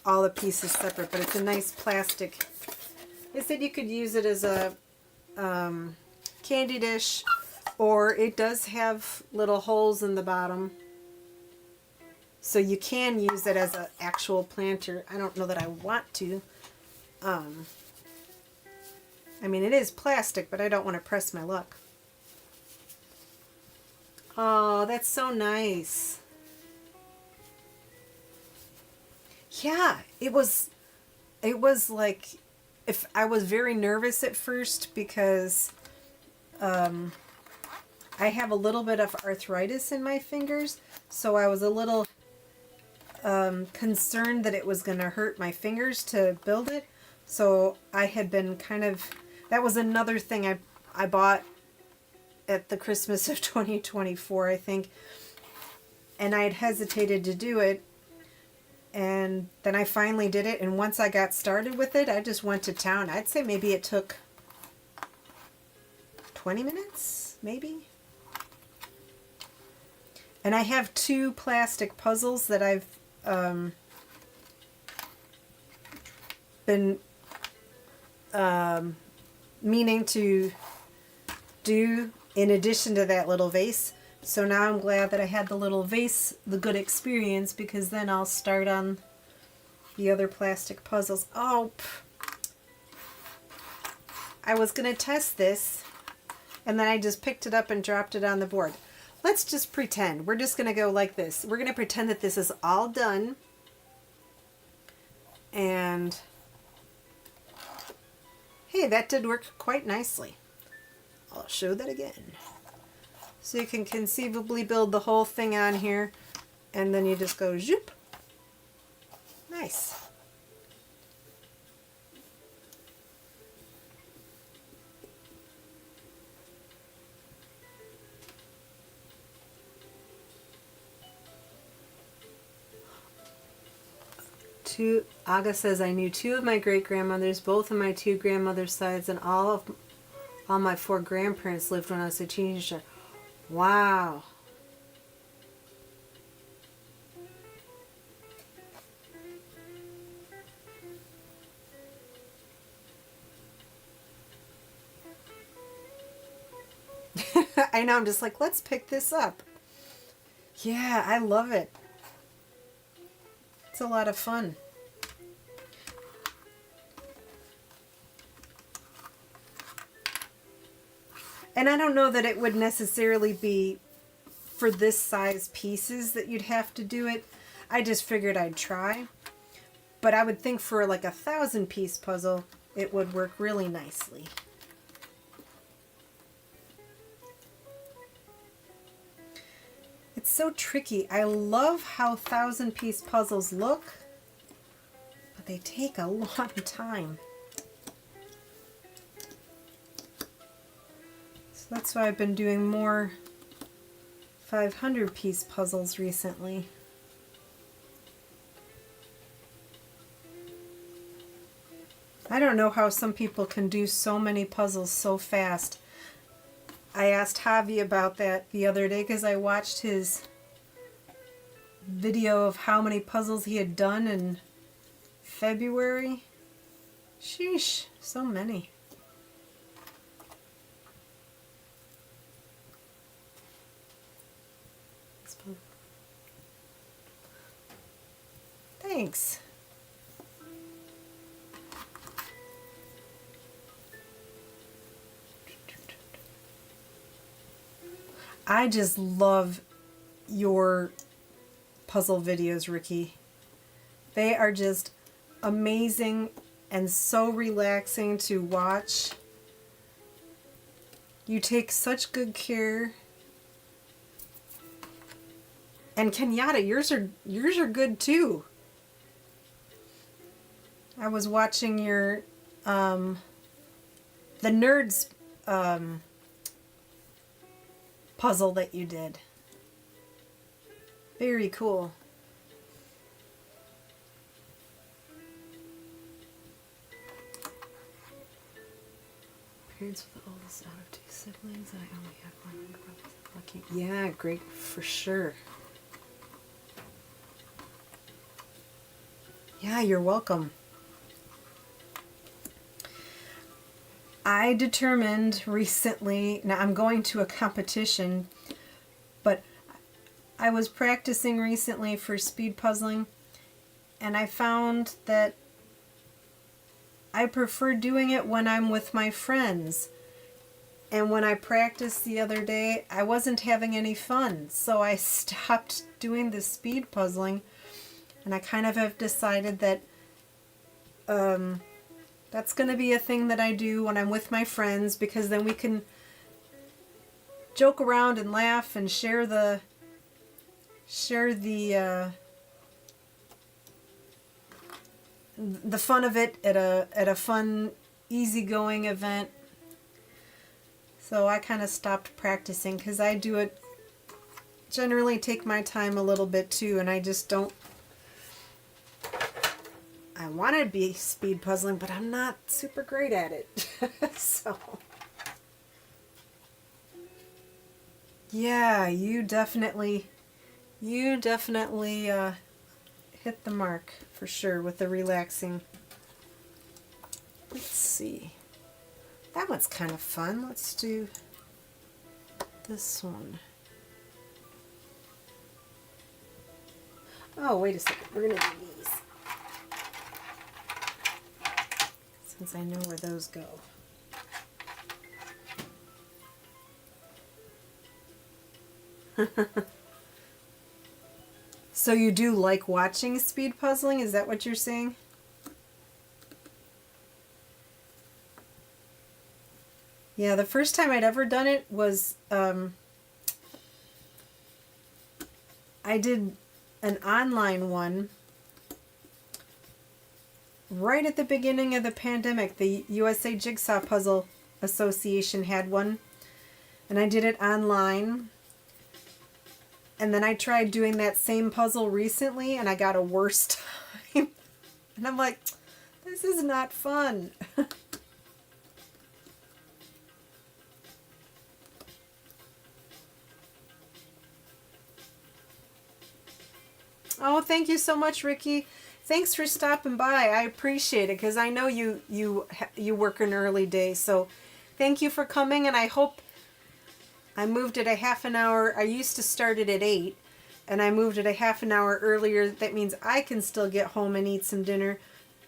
all the pieces separate, but it's a nice plastic. They said you could use it as a candy dish, or it does have little holes in the bottom, so you can use it as an actual planter. I don't know that I want to. I mean, it is plastic, but I don't want to press my luck. Oh, that's so nice. Yeah, it was like, if I was very nervous at first because I have a little bit of arthritis in my fingers, so I was a little concerned that it was going to hurt my fingers to build it. So I had been kind of, that was another thing I bought at the Christmas of 2024, I think. And I had hesitated to do it. And then I finally did it. And once I got started with it, I just went to town. I'd say maybe it took 20 minutes, maybe. And I have 2 plastic puzzles that I've been meaning to do in addition to that little vase. So now I'm glad that I had the little vase, the good experience, because then I'll start on the other plastic puzzles. Oh, I was going to test this, and then I just picked it up and dropped it on the board. Let's just pretend. We're just going to go like this. We're going to pretend that this is all done. And hey, that did work quite nicely. I'll show that again. So you can conceivably build the whole thing on here, and then you just go zoop. Nice. Aga says, I knew 2 of my great-grandmothers, both of my 2 grandmothers' sides, and all my 4 grandparents lived when I was a teenager. Wow. I know, I'm just like, let's pick this up. Yeah, I love it. It's a lot of fun. And I don't know that it would necessarily be for this size pieces that you'd have to do it. I just figured I'd try. But I would think for like a 1,000-piece puzzle, it would work really nicely. It's so tricky. I love how 1,000-piece puzzles look, but they take a long time. That's why I've been doing more 500-piece puzzles recently. I don't know how some people can do so many puzzles so fast. I asked Javi about that the other day because I watched his video of how many puzzles he had done in February. Sheesh, so many. Thanks. I just love your puzzle videos, Ricky. They are just amazing and so relaxing to watch. You take such good care. And Kenyatta, yours are good too. I was watching your the Nerds puzzle that you did. Very cool. Parents with the oldest out of 2 siblings. I only have 1 brother. Lucky. Yeah, great for sure. Yeah, you're welcome. I determined recently, now I'm going to a competition, but I was practicing recently for speed puzzling, and I found that I prefer doing it when I'm with my friends. And when I practiced the other day, I wasn't having any fun, so I stopped doing the speed puzzling, and I kind of have decided that that's going to be a thing that I do when I'm with my friends, because then we can joke around and laugh and share the fun of it at a fun, easygoing event. So I kind of stopped practicing because I do it, generally take my time a little bit too, and I just don't, I want to be speed puzzling, but I'm not super great at it. So yeah, you definitely hit the mark for sure with the relaxing. Let's see. That one's kind of fun. Let's do this one. Oh, wait a second. We're going to do these. Since I know where those go. So you do like watching speed puzzling? Is that what you're saying? Yeah, the first time I'd ever done it was I did an online one right at the beginning of the pandemic. The USA Jigsaw Puzzle Association had one, and I did it online. And then I tried doing that same puzzle recently, and I got a worse time. And I'm like, this is not fun. Oh, thank you so much, Ricky. Thanks for stopping by. I appreciate it because I know you work an early day. So thank you for coming, and I hope I moved it a half an hour. I used to start it at 8, and I moved it a half an hour earlier. That means I can still get home and eat some dinner,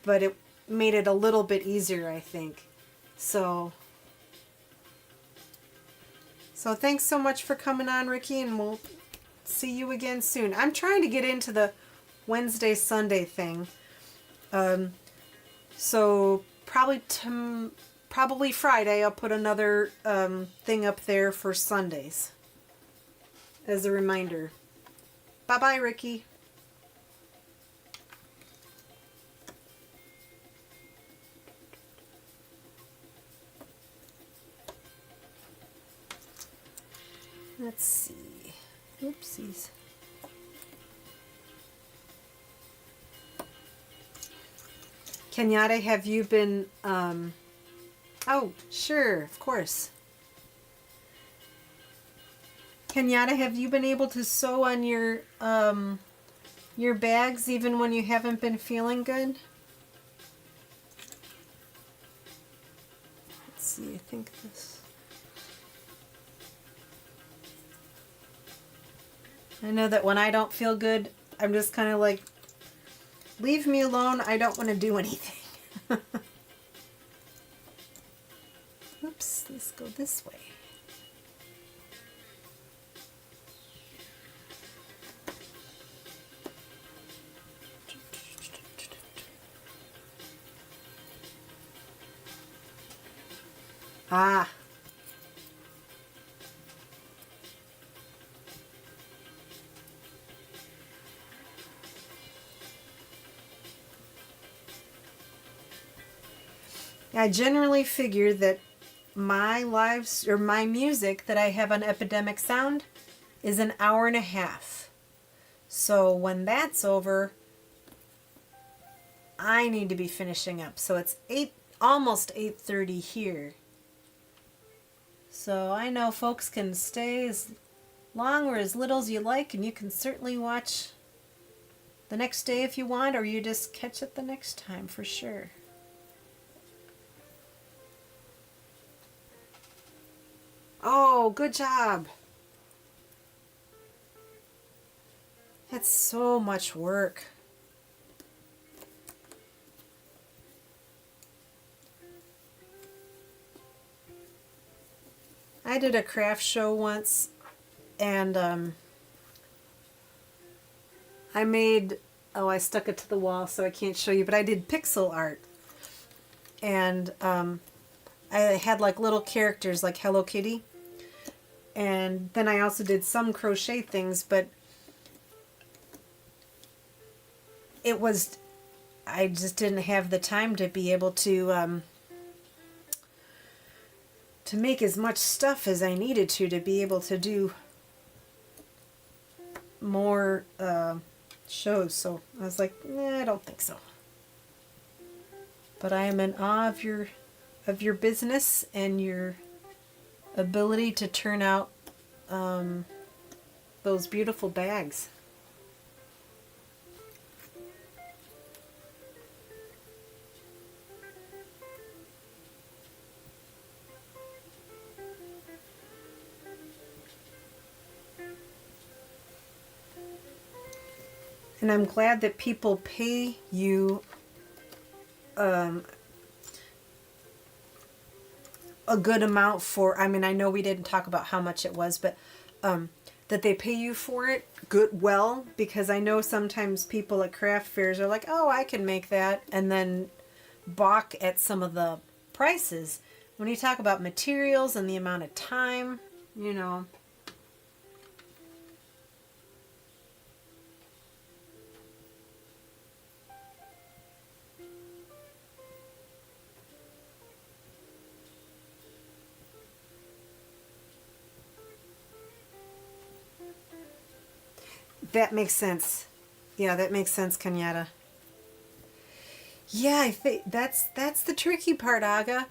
but it made it a little bit easier, I think. So thanks so much for coming on, Ricky, and we'll see you again soon. I'm trying to get into the Wednesday, Sunday thing. So probably Friday I'll put another thing up there for Sundays as a reminder. Bye-bye, Ricky. Let's see. Oopsies. Kenyatta, have you been, oh, sure, of course. Kenyatta, have you been able to sew on your bags even when you haven't been feeling good? Let's see, I think this. I know that when I don't feel good, I'm just kind of like, leave me alone, I don't want to do anything. Oops, let's go this way. Ah. I generally figure that my lives or my music that I have on Epidemic Sound is an hour and a half. So when that's over, I need to be finishing up. So it's almost 8:30 here. So I know folks can stay as long or as little as you like, and you can certainly watch the next day if you want, or you just catch it the next time for sure. Oh, good job. That's so much work. I did a craft show once, and I made, oh, I stuck it to the wall so I can't show you, but I did pixel art. And I had like little characters like Hello Kitty. And then I also did some crochet things, but I just didn't have the time to be able to make as much stuff as I needed to be able to do more shows. So I was like, I don't think so. But I am in awe of your business and your ability to turn out those beautiful bags. And I'm glad that people pay you a good amount for, I mean, I know we didn't talk about how much it was, but that they pay you for it well, because I know sometimes people at craft fairs are like, oh, I can make that, and then balk at some of the prices. When you talk about materials and the amount of time, you know. That makes sense. Yeah, that makes sense, Kenyatta. Yeah, I think that's the tricky part, Aga.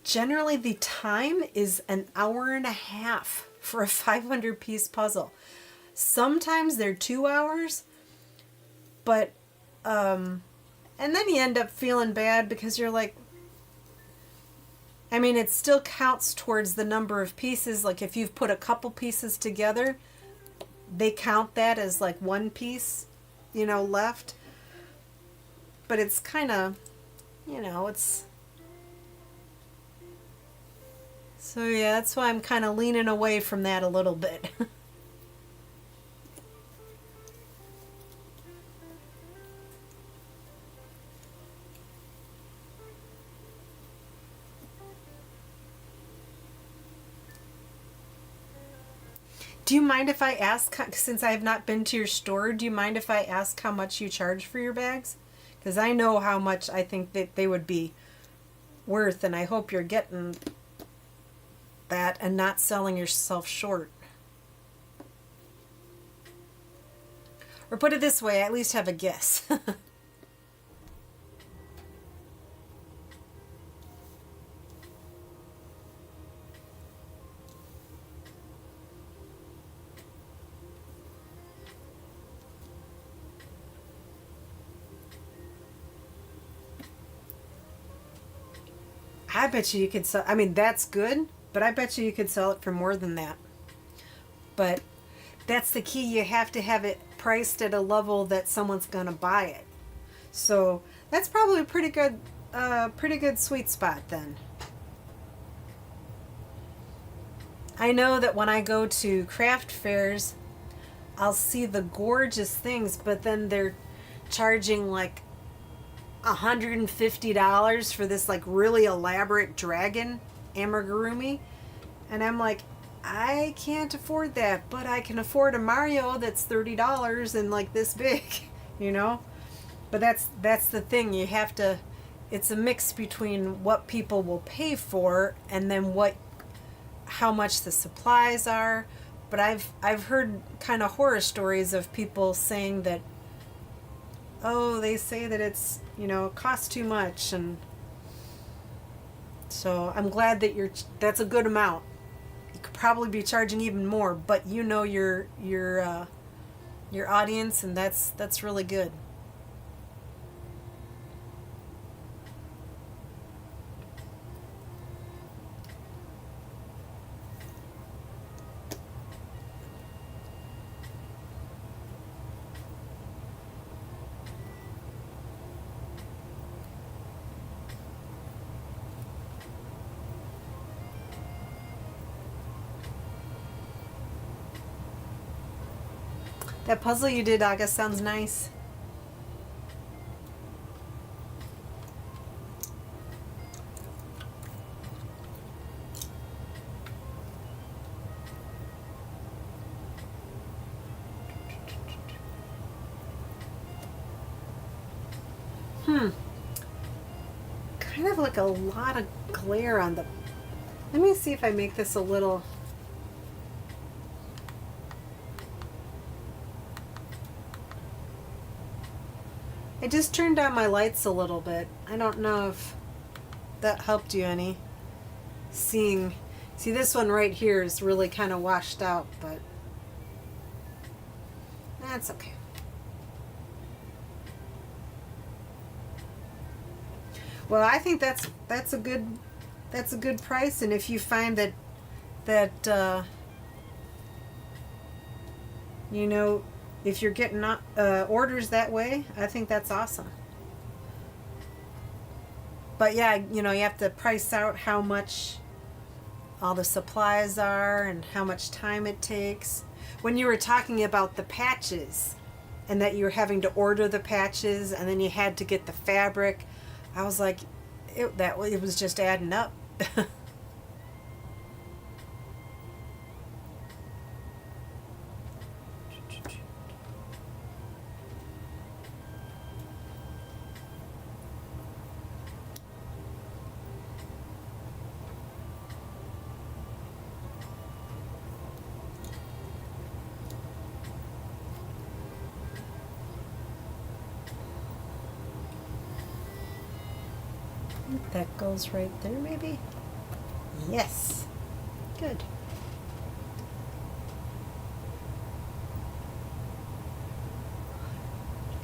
Generally, the time is an hour and a half for a 500-piece puzzle. Sometimes they're 2 hours, but and then you end up feeling bad because you're like, I mean, it still counts towards the number of pieces. Like if you've put a couple pieces together, they count that as like one piece, left. But it's kind of, it's... So yeah, that's why I'm kind of leaning away from that a little bit. Do you mind if I ask, since I have not been to your store, do you mind if I ask how much you charge for your bags? Because I know how much I think that they would be worth, and I hope you're getting that and not selling yourself short. Or put it this way, I at least have a guess. I bet you could sell, I mean, that's good, but I bet you could sell it for more than that. But that's the key. You have to have it priced at a level that someone's going to buy it. So that's probably a pretty good sweet spot then. I know that when I go to craft fairs, I'll see the gorgeous things, but then they're charging like $150 for this like really elaborate dragon amigurumi, and I'm like, I can't afford that, but I can afford a Mario that's $30 and like this big, But that's the thing. You have to. It's a mix between what people will pay for and then how much the supplies are. But I've heard kind of horror stories of people saying that, oh, they say that it's, it costs too much, and so I'm glad that that's a good amount. You could probably be charging even more, but your audience, and that's really good. That puzzle you did, Aga, sounds nice. kind of like a lot of glare on the... Let me see if I make this a little... I just turned on my lights a little bit. I don't know if that helped you any. See, this one right here is really kind of washed out, but that's okay. Well, I think that's a good price, and if you find that you know, if you're getting orders that way, I think that's awesome. But yeah, you know, you have to price out how much all the supplies are and how much time it takes. When you were talking about the patches and that you were having to order the patches and then you had to get the fabric, I was like, it was just adding up. That goes right there, maybe? Yes. Good.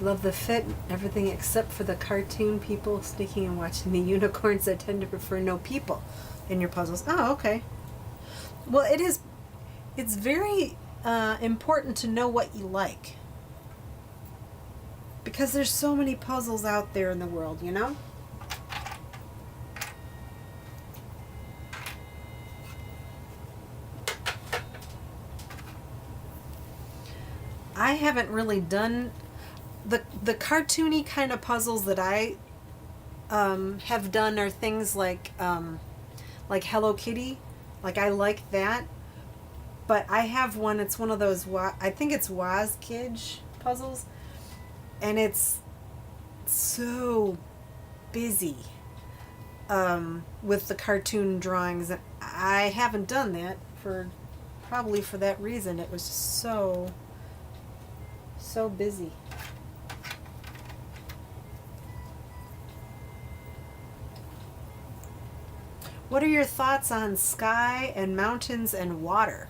Love the fit, everything except for the cartoon people sneaking and watching the unicorns that tend to prefer no people in your puzzles. Oh, okay. Well, it's very important to know what you like. Because there's so many puzzles out there in the world, you know? I haven't really done the cartoony kind of puzzles that I have done are things like Hello Kitty. Like, I like that. But I have one, it's one of those, I think it's WazKids puzzles. And it's so busy with the cartoon drawings. I haven't done that probably for that reason. It was so busy. What are your thoughts on sky and mountains and water?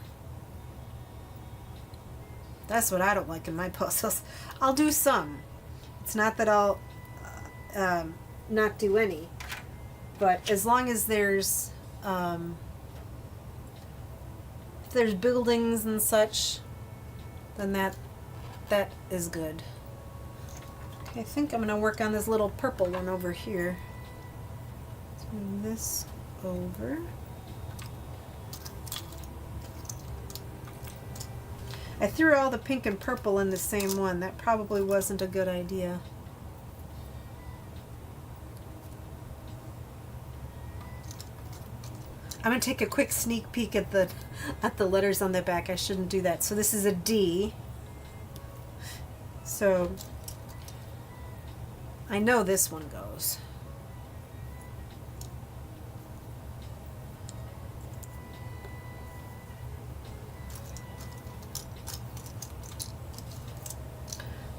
That's what I don't like in my puzzles. I'll do some. It's not that I'll not do any. But as long as there's buildings and such, then that is good. Okay, I think I'm going to work on this little purple one over here. Let's move this over. I threw all the pink and purple in the same one. That probably wasn't a good idea. I'm going to take a quick sneak peek at the letters on the back. I shouldn't do that. So this is a D. So I know this one goes.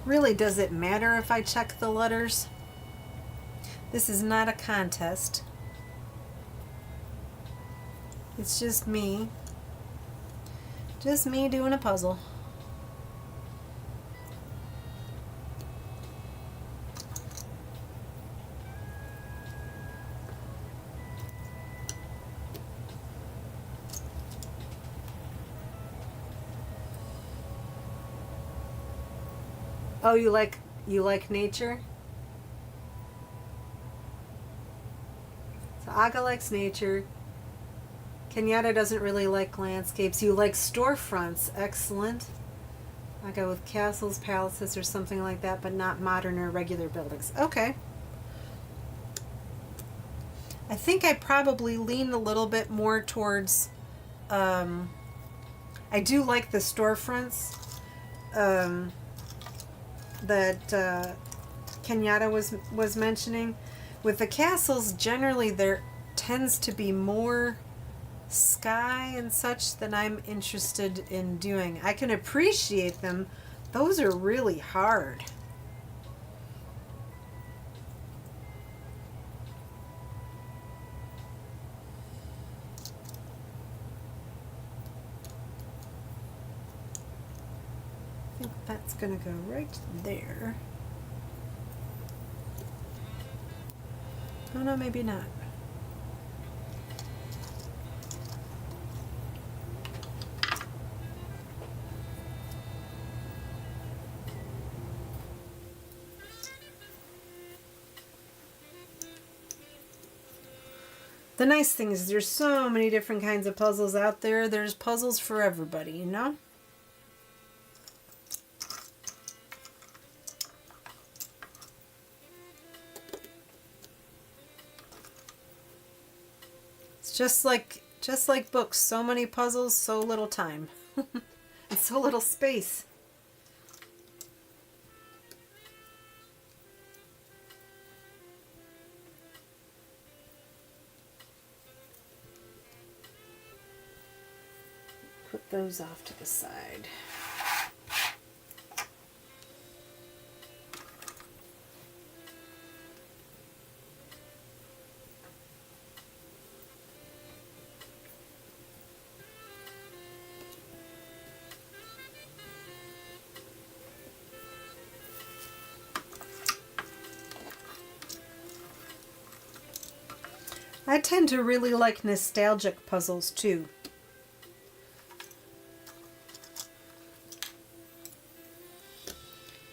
Really, does it matter if I check the letters? This is not a contest. It's just me. Just me doing a puzzle. Oh, you like nature? So Aga likes nature. Kenyatta doesn't really like landscapes. You like storefronts. Excellent. I go with castles, palaces, or something like that, but not modern or regular buildings. Okay. I think I probably lean a little bit more towards... I do like the storefronts that Kenyatta was mentioning, With the castles, generally there tends to be more sky and such than I'm interested in doing. I can appreciate them. Those are really hard. I think that's gonna go right there. Oh no, maybe not. The nice thing is there's so many different kinds of puzzles out there. There's puzzles for everybody, you know? It's just like books, so many puzzles, so little time. And so little space. Put those off to the side. I tend to really like nostalgic puzzles too.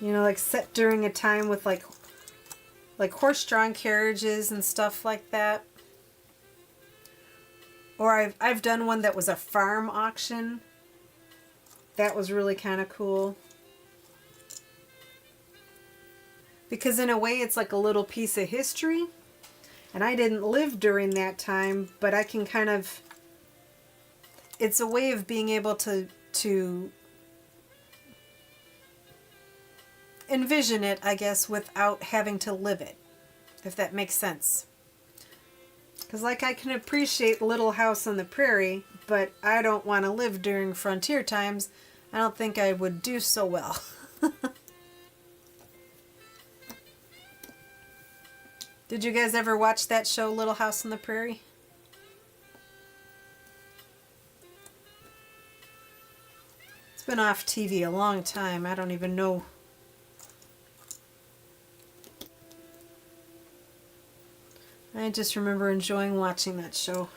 You know, like set during a time with like horse-drawn carriages and stuff like that. Or I've done one that was a farm auction. That was really kind of cool. Because in a way it's like a little piece of history. And I didn't live during that time, but I can kind of, it's a way of being able to envision it, I guess, without having to live it, if that makes sense. Because like I can appreciate Little House on the Prairie, but I don't want to live during frontier times. I don't think I would do so well. Did you guys ever watch that show, Little House on the Prairie? It's been off TV a long time. I don't even know. I just remember enjoying watching that show.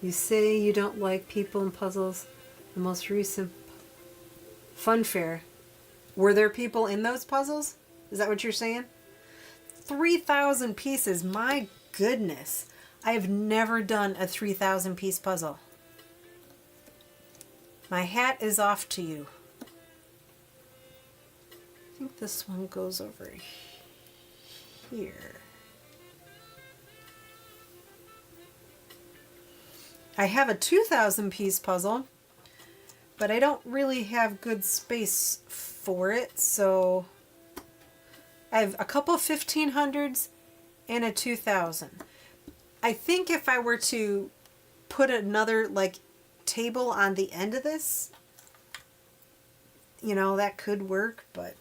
You say you don't like people and puzzles. The most recent fun fair. Were there people in those puzzles? Is that what you're saying? 3,000 pieces. My goodness. I have never done a 3,000 piece puzzle. My hat is off to you. I think this one goes over here. I have a 2,000 piece puzzle, but I don't really have good space for it, so I have a couple 1,500s and a 2,000. I think if I were to put another like table on the end of this, you know, that could work, but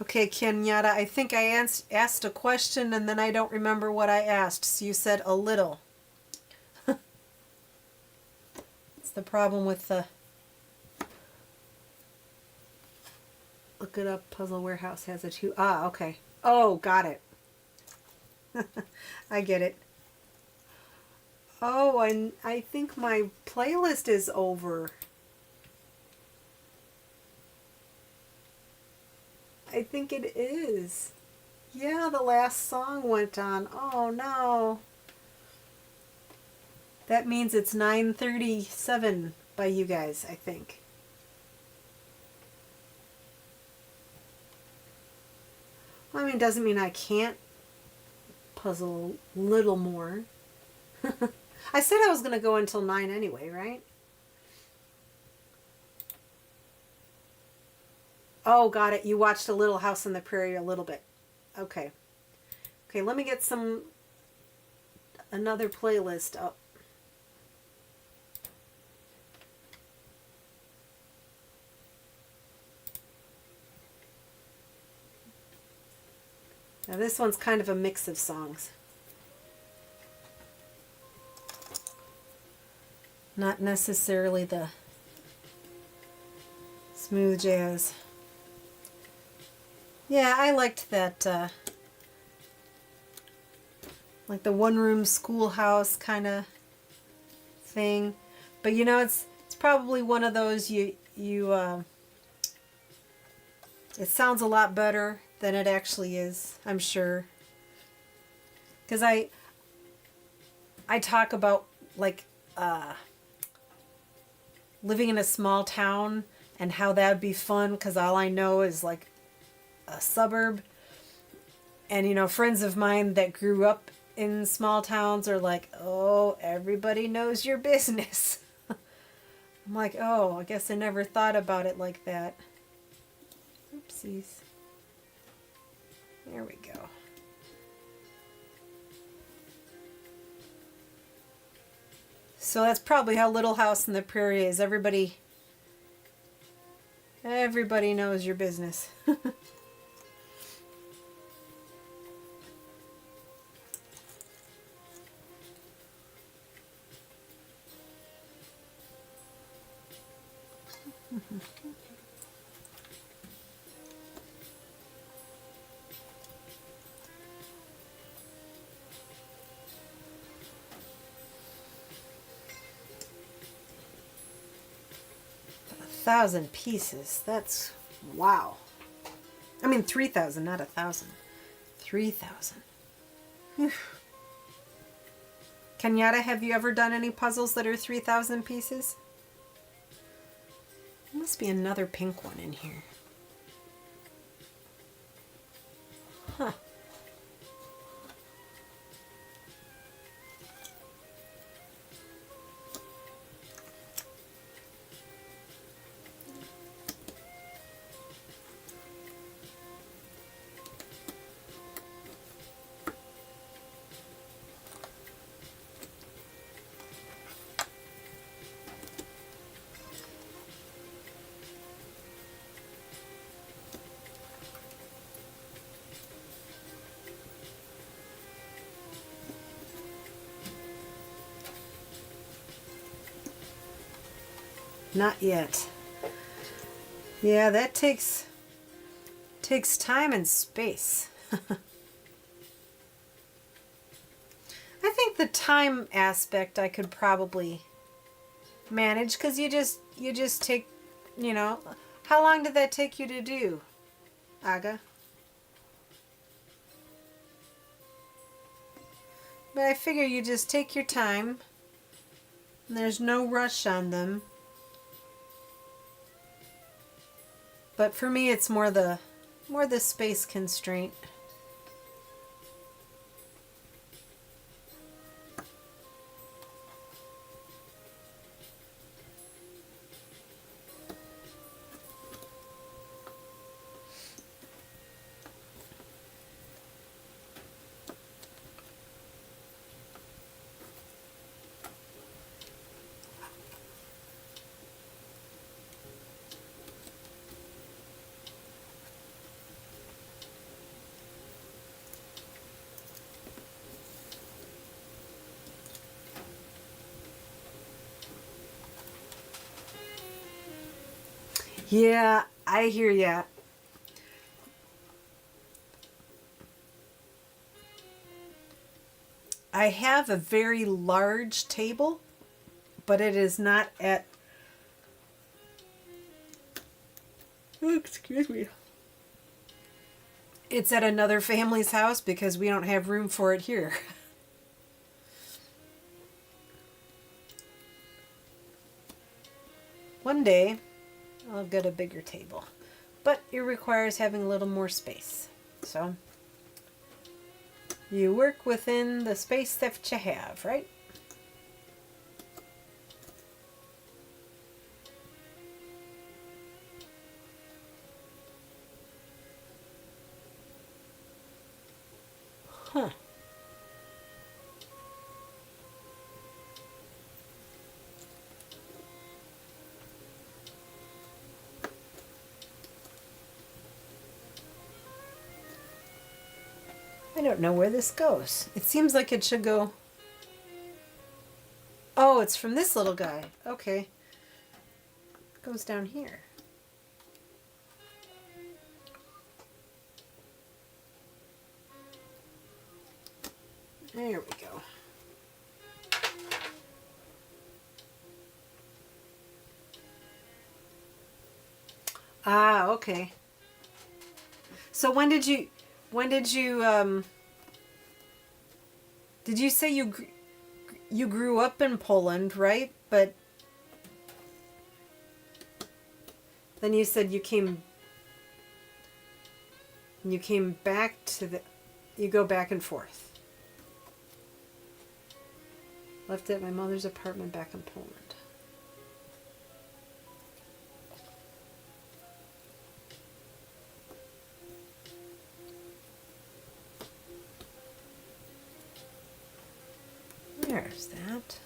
okay, Kenyatta, I think I asked a question and then I don't remember what I asked. So you said a little. It's the problem with the look it up. Puzzle Warehouse has a two. Ah, okay. Oh, got it. I get it. Oh, I think my playlist is over. I think it is. Yeah, the last song went on. Oh no. That means it's 9:37 by you guys, I think. I mean, doesn't mean I can't puzzle a little more. I said I was going to go until 9 anyway, right? Oh, got it. You watched A Little House on the Prairie a little bit. Okay. Okay, let me get another playlist up. Now this one's kind of a mix of songs. Not necessarily the smooth jazz. Yeah, I liked that, like the one-room schoolhouse kind of thing. But you know, it's probably one of those it sounds a lot better than it actually is, I'm sure. Because I talk about like living in a small town and how that'd be fun because all I know is like a suburb. And you know, friends of mine that grew up in small towns are like, oh, everybody knows your business. I'm like, oh, I guess I never thought about it like that. Oopsies. There we go. So that's probably how Little House on the Prairie is. Everybody knows your business. 1,000 pieces. That's wow. I mean 3,000, not 1,000. 3,000. Kenyatta, have you ever done any puzzles that are 3,000 pieces? There must be another pink one in here. Huh. Not yet. Yeah, that takes time and space. I think the time aspect I could probably manage because you just take, you know, how long did that take you to do, Aga? But I figure you just take your time. And there's no rush on them. But for me, it's more the space constraint. Yeah, I hear ya. I have a very large table, but it is not at... Oh, excuse me. It's at another family's house because we don't have room for it here. One day, I'll get a bigger table, but it requires having a little more space. So you work within the space that you have, right? Huh. I don't know where this goes. It seems like it should go... Oh, it's from this little guy. Okay. It goes down here. There we go. Ah, okay. So when did you did you say you grew up in Poland, right? But then you said you came back to you go back and forth. Left at my mother's apartment back in Poland. There's that.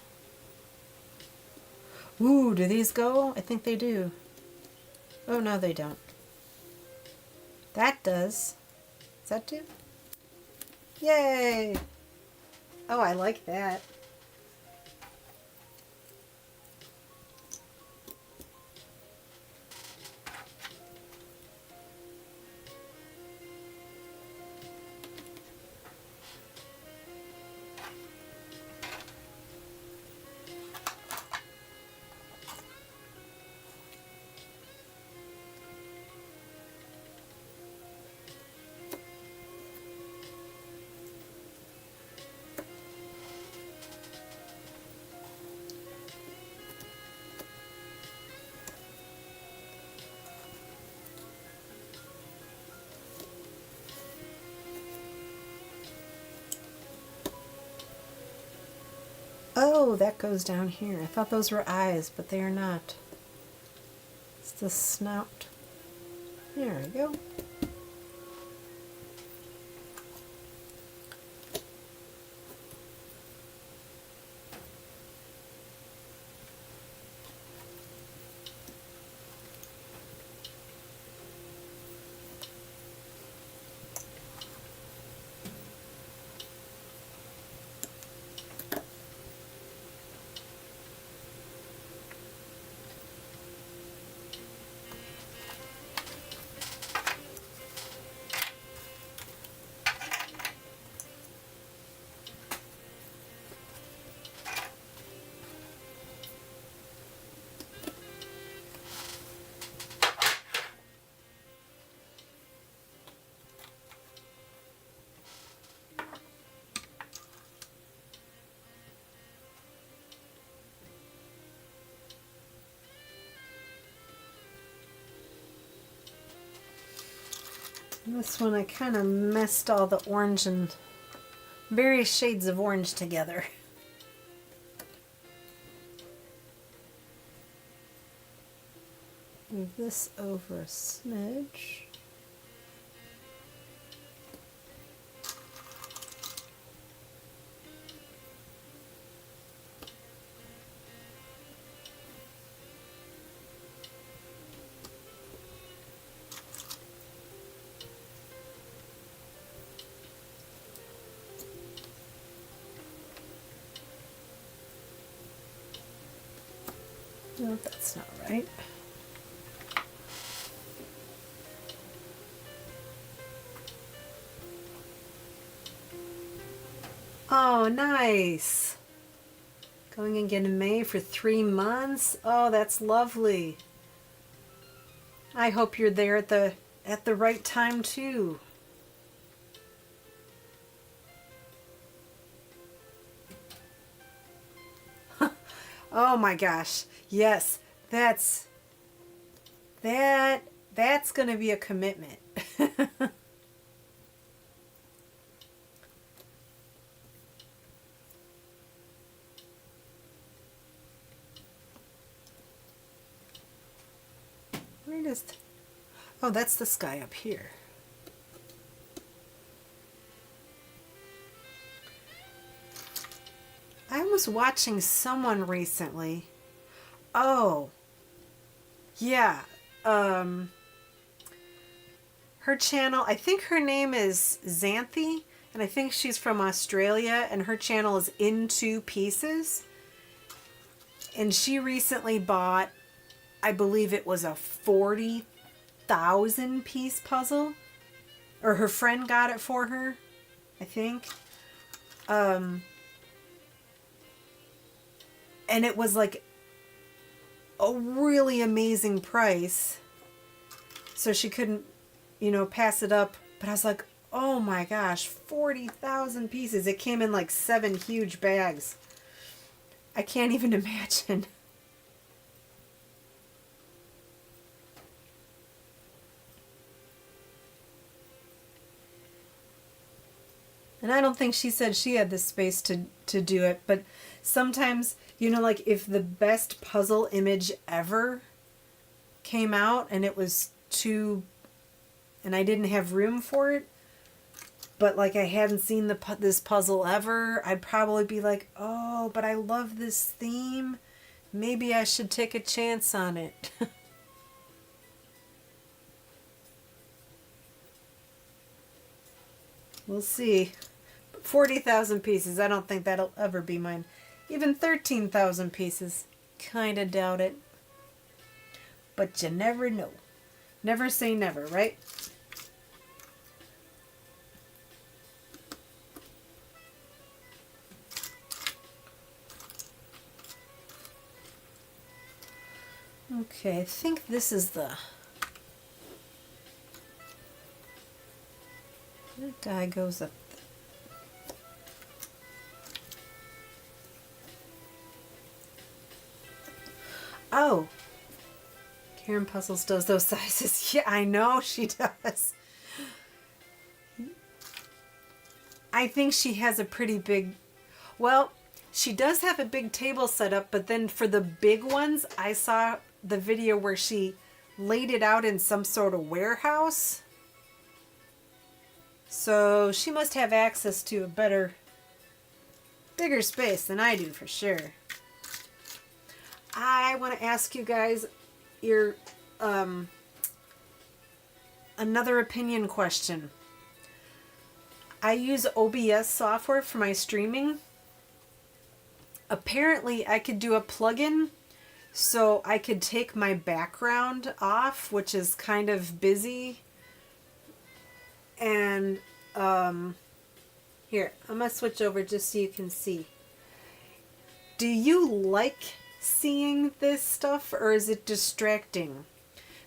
Ooh, do these go? I think they do. Oh, no, they don't. That does. Does that do? Yay! Oh, I like that. Oh, that goes down here. I thought those were eyes, but they are not. It's the snout. There we go. This one I kind of messed all the orange and various shades of orange together. Move this over a smidge. No, that's not right. Oh, nice. Going again in May for 3 months. Oh, that's lovely. I hope you're there at the right time too. Oh my gosh. Yes, that's going to be a commitment. Where does... Oh, that's the sky up here. I was watching someone recently. Oh, yeah. Her channel, I think her name is Xanthi, and I think she's from Australia, and her channel is In Two Pieces. And she recently bought, I believe it was a 40,000 piece puzzle. Or her friend got it for her, I think. And it was like a really amazing price. So she couldn't, pass it up. But I was like, oh my gosh, 40,000 pieces. It came in like 7 huge bags. I can't even imagine. And I don't think she said she had the space to do it, but sometimes, like if the best puzzle image ever came out and it was too, and I didn't have room for it, but like I hadn't seen this puzzle ever, I'd probably be like, oh, but I love this theme. Maybe I should take a chance on it. We'll see. 40,000 pieces, I don't think that'll ever be mine. Even 13,000 pieces, kind of doubt it. But you never know. Never say never, right? Okay, I think this is the... That guy goes up. Oh, Karen Puzzles does those sizes. Yeah, I know she does. I think she has a pretty big... Well, she does have a big table set up, but then for the big ones, I saw the video where she laid it out in some sort of warehouse. So she must have access to a bigger space than I do for sure. I want to ask you guys your another opinion question. I use OBS software for my streaming. Apparently I could do a plugin so I could take my background off, which is kind of busy. And here, I'm going to switch over just so you can see. Do you like seeing this stuff, or is it distracting?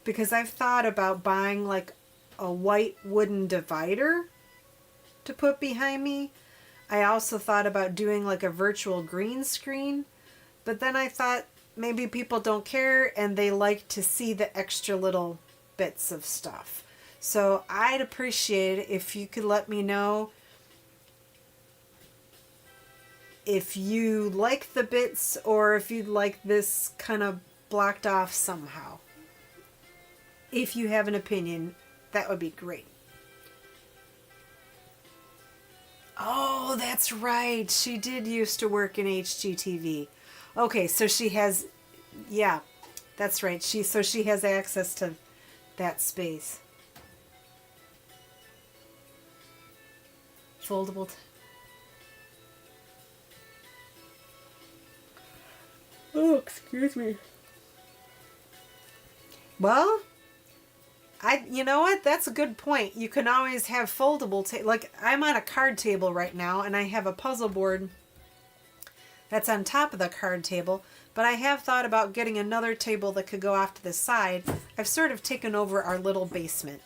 Because I've thought about buying like a white wooden divider to put behind me. I also thought about doing like a virtual green screen, but then I thought maybe people don't care and they like to see the extra little bits of stuff. So I'd appreciate it if you could let me know if you like the bits or if you'd like this kind of blocked off somehow. If you have an opinion, that would be great. Oh, that's right. She did used to work in HGTV. Okay, so she has, yeah, that's right. She has access to that space. Foldable. Oh, excuse me. Well, you know what? That's a good point. You can always have foldable like I'm on a card table right now and I have a puzzle board that's on top of the card table, but I have thought about getting another table that could go off to the side. I've sort of taken over our little basement.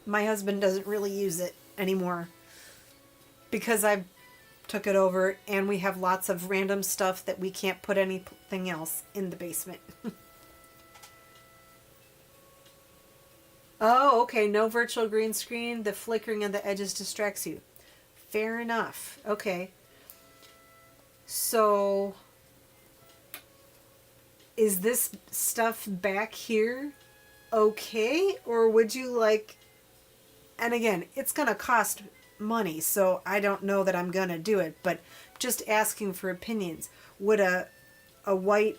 My husband doesn't really use it anymore because I've took it over and we have lots of random stuff that we can't put anything else in the basement. Oh, okay. No virtual green screen. The flickering of the edges distracts you. Fair enough. Okay. So is this stuff back here okay? Or would you like, and again, it's going to cost money, so I don't know that I'm going to do it, but just asking for opinions. Would a white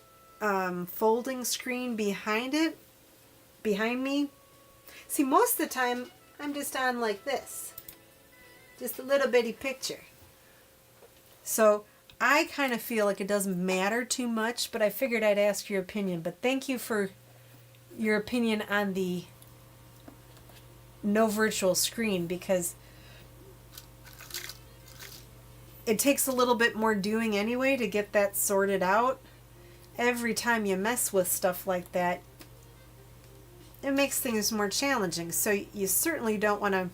folding screen behind me? See, most of the time, I'm just on like this. Just a little bitty picture. So I kind of feel like it doesn't matter too much, but I figured I'd ask your opinion. But thank you for your opinion on the no virtual screen, because it takes a little bit more doing anyway to get that sorted out. Every time you mess with stuff like that, it makes things more challenging. So you certainly don't want to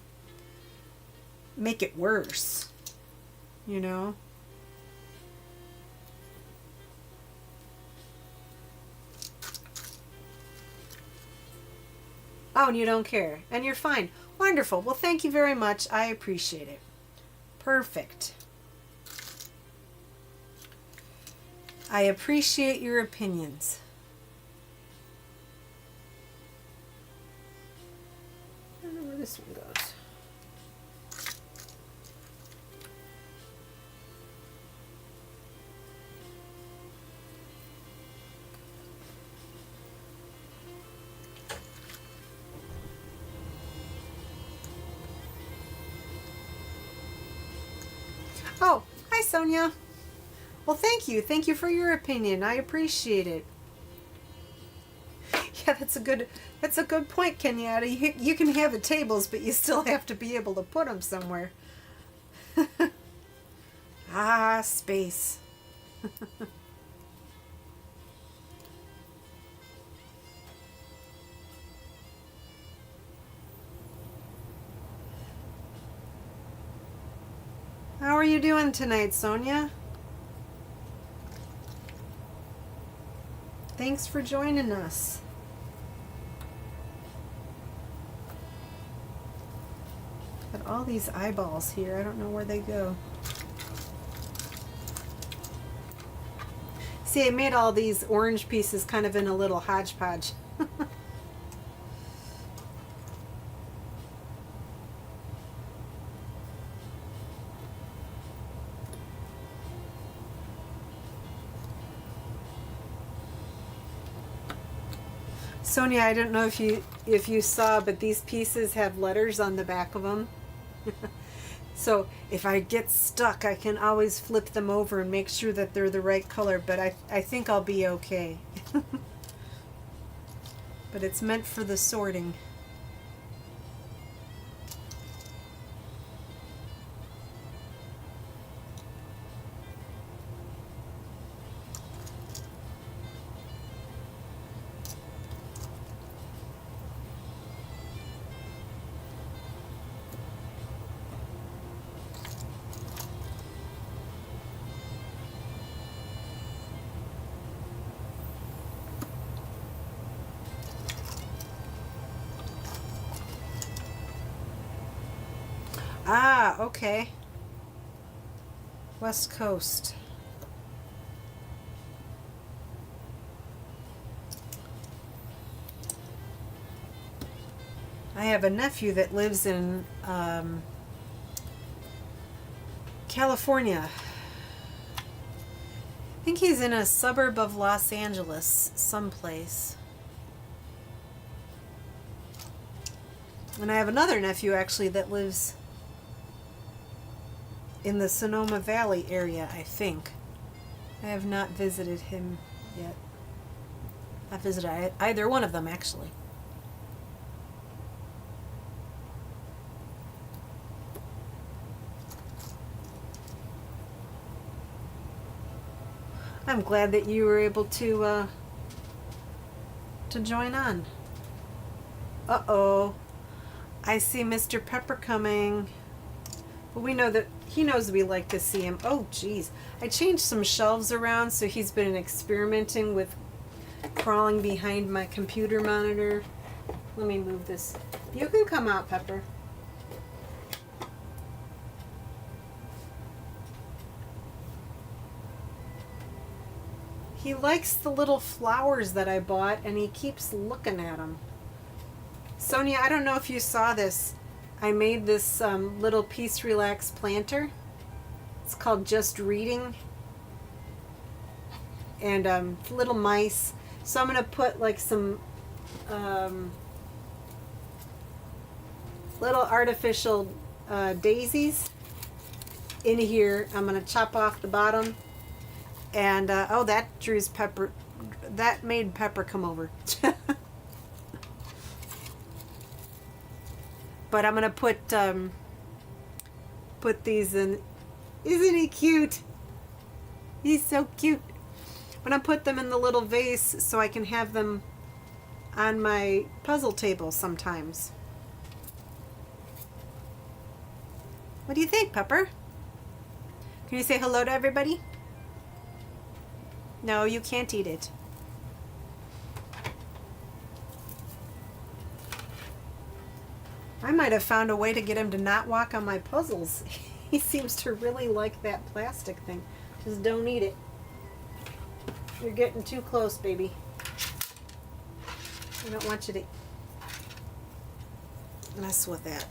make it worse, you know? Oh, and you don't care. And you're fine. Wonderful. Well, thank you very much. I appreciate it. Perfect. I appreciate your opinions. I don't know where this one goes. Oh, hi Sonia. Well, thank you. Thank you for your opinion. I appreciate it. Yeah, that's a good point, Kenyatta. You can have the tables, but you still have to be able to put them somewhere. Ah, space. How are you doing tonight, Sonia? Thanks for joining us. Got all these eyeballs here. I don't know where they go. See, I made all these orange pieces kind of in a little hodgepodge. Sonia, I don't know if you saw, but these pieces have letters on the back of them. So if I get stuck, I can always flip them over and make sure that they're the right color, but I think I'll be okay. But it's meant for the sorting. Ah, okay. West Coast. I have a nephew that lives in California. I think he's in a suburb of Los Angeles, someplace. And I have another nephew actually that lives in the Sonoma Valley area, I think. I have not visited him yet. Not visited either one of them, actually. I'm glad that you were able to join on. Uh-oh. I see Mr. Pepper coming. But we know that he knows we like to see him. Oh, geez. I changed some shelves around, so he's been experimenting with crawling behind my computer monitor. Let me move this. You can come out, Pepper. He likes the little flowers that I bought, and he keeps looking at them. Sonia, I don't know if you saw this. I made this little Peace Relax planter. It's called Just Reading. And little mice. So I'm going to put like some little artificial daisies in here. I'm going to chop off the bottom. And, oh, that Drew's Pepper. That made Pepper come over. But I'm going to put these in. Isn't he cute? He's so cute. I'm going to put them in the little vase so I can have them on my puzzle table sometimes. What do you think, Pepper? Can you say hello to everybody? No, you can't eat it. I might have found a way to get him to not walk on my puzzles. He seems to really like that plastic thing. Just don't eat it. You're getting too close, baby. I don't want you to mess with that.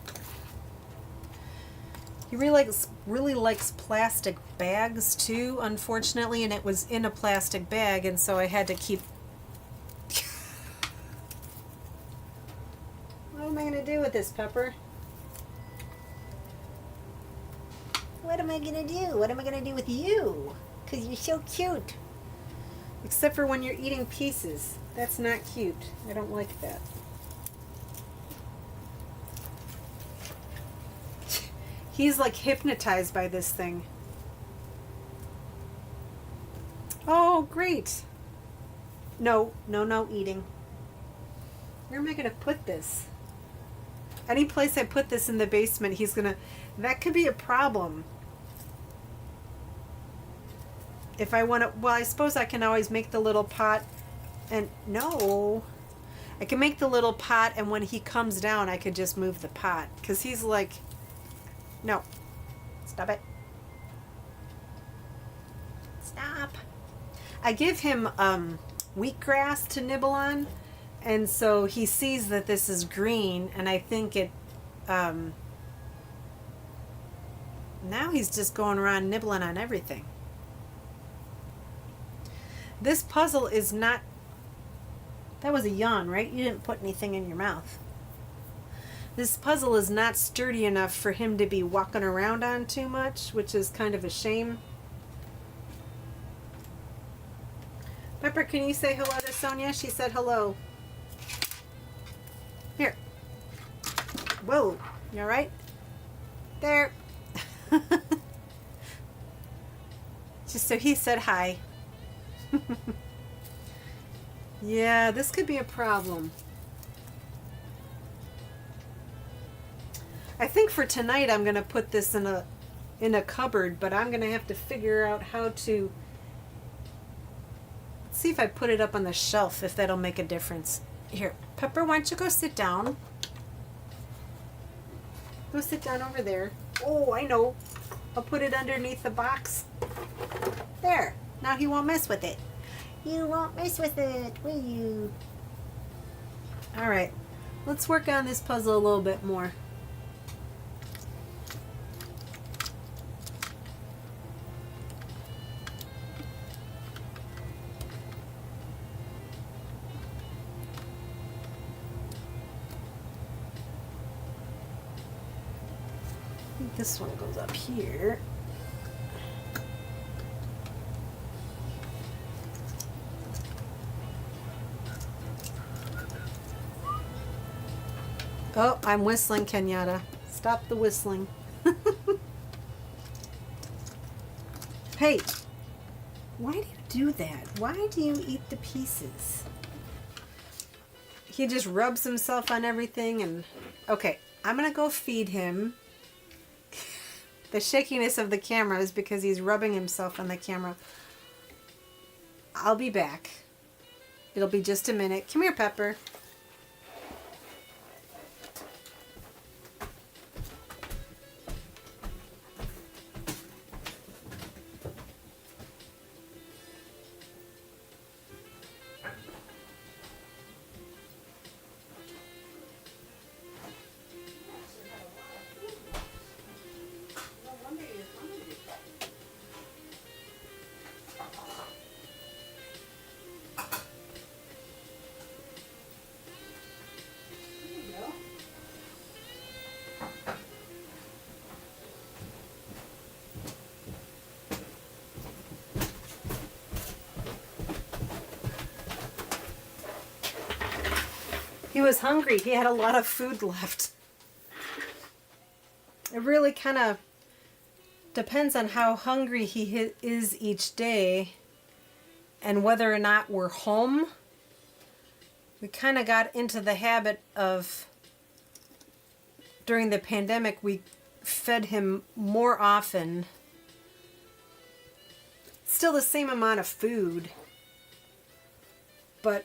He really likes plastic bags too, unfortunately, and it was in a plastic bag, and so I had to keep. What am I going to do with this, Pepper? What am I going to do? What am I going to do with you? Because you're so cute. Except for when you're eating pieces. That's not cute. I don't like that. He's like hypnotized by this thing. Oh, great. No eating. Where am I going to put this? Any place I put this in the basement, he's going to... That could be a problem. If I want to... Well, I suppose I can always make the little pot and... No. I can make the little pot, and when he comes down, I could just move the pot. Because he's like... No. Stop it. Stop. I give him wheatgrass to nibble on, and so he sees that this is green, and I think it... now he's just going around nibbling on everything. This puzzle is not... That was a yawn, right? You didn't put anything in your mouth. This puzzle is not sturdy enough for him to be walking around on too much, which is kind of a shame. Pepper, can you say hello to Sonia? She said hello. Here. Whoa. You alright? There. Just so he said hi. Yeah, this could be a problem. I think for tonight I'm going to put this in a cupboard, but I'm going to have to figure out how to... Let's see if I put it up on the shelf, if that'll make a difference. Here, Pepper, why don't you go sit down? Go sit down over there. Oh, I know. I'll put it underneath the box. There. Now he won't mess with it. You won't mess with it, will you? Alright. Let's work on this puzzle a little bit more. I think this one goes up here. Oh, I'm whistling, Kenyatta. Stop the whistling. Hey, why do you do that? Why do you eat the pieces? He just rubs himself on everything and... Okay, I'm going to go feed him. The shakiness of the camera is because he's rubbing himself on the camera. I'll be back. It'll be just a minute. Come here, Pepper. He was hungry. He had a lot of food left. It really kind of depends on how hungry he is each day and whether or not we're home. We kind of got into the habit of, during the pandemic, we fed him more often. Still the same amount of food, but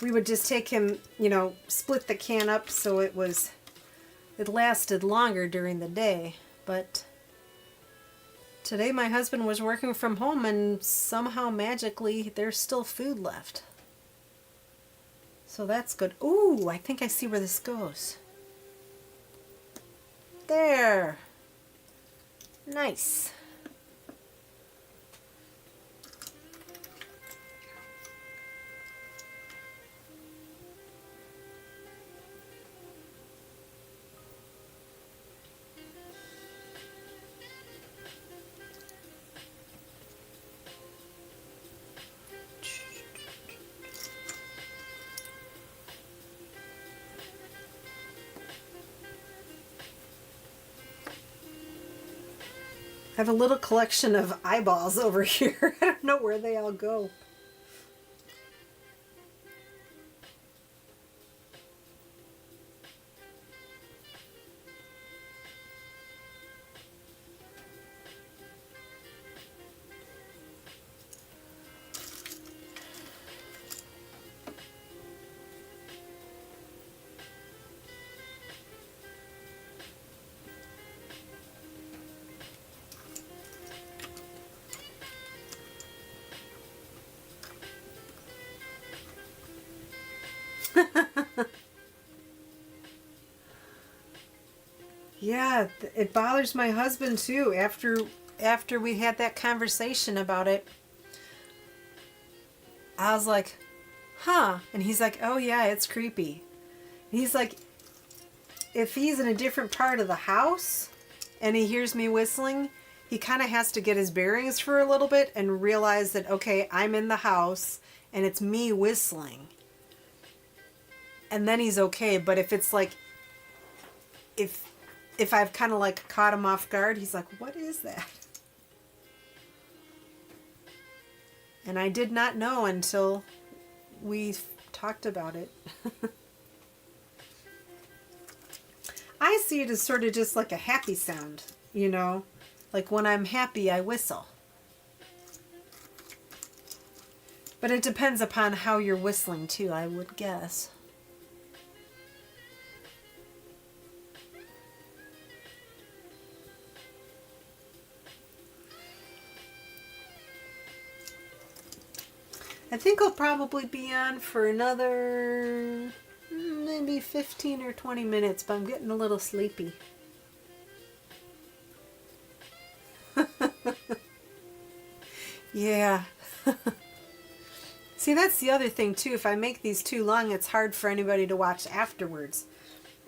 we would just take him, split the can up so it lasted longer during the day. But today my husband was working from home and somehow magically there's still food left. So that's good. Ooh, I think I see where this goes. There. Nice. I have a little collection of eyeballs over here. I don't know where they all go. Yeah, it bothers my husband too. After we had that conversation about it, I was like, huh. And he's like, oh yeah, it's creepy. And he's like, if he's in a different part of the house and he hears me whistling, he kind of has to get his bearings for a little bit and realize that, okay, I'm in the house and it's me whistling. And then he's okay. But if it's like, if I've kind of like caught him off guard, he's like, what is that? And I did not know until we talked about it. I see it as sort of just like a happy sound, like when I'm happy, I whistle. But it depends upon how you're whistling too, I would guess. I think I'll probably be on for another maybe 15 or 20 minutes, but I'm getting a little sleepy. Yeah. See, that's the other thing too. If I make these too long, it's hard for anybody to watch afterwards.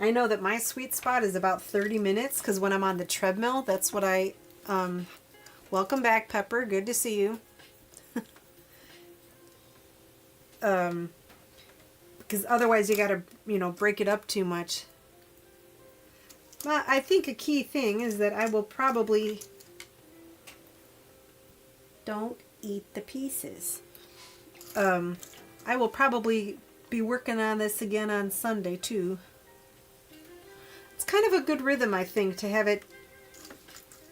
I know that my sweet spot is about 30 minutes because when I'm on the treadmill, that's what I... welcome back, Pepper. Good to see you. Because otherwise you gotta, break it up too much. Well, I think a key thing is that I will probably... Don't eat the pieces. I will probably be working on this again on Sunday too. It's kind of a good rhythm, I think, to have it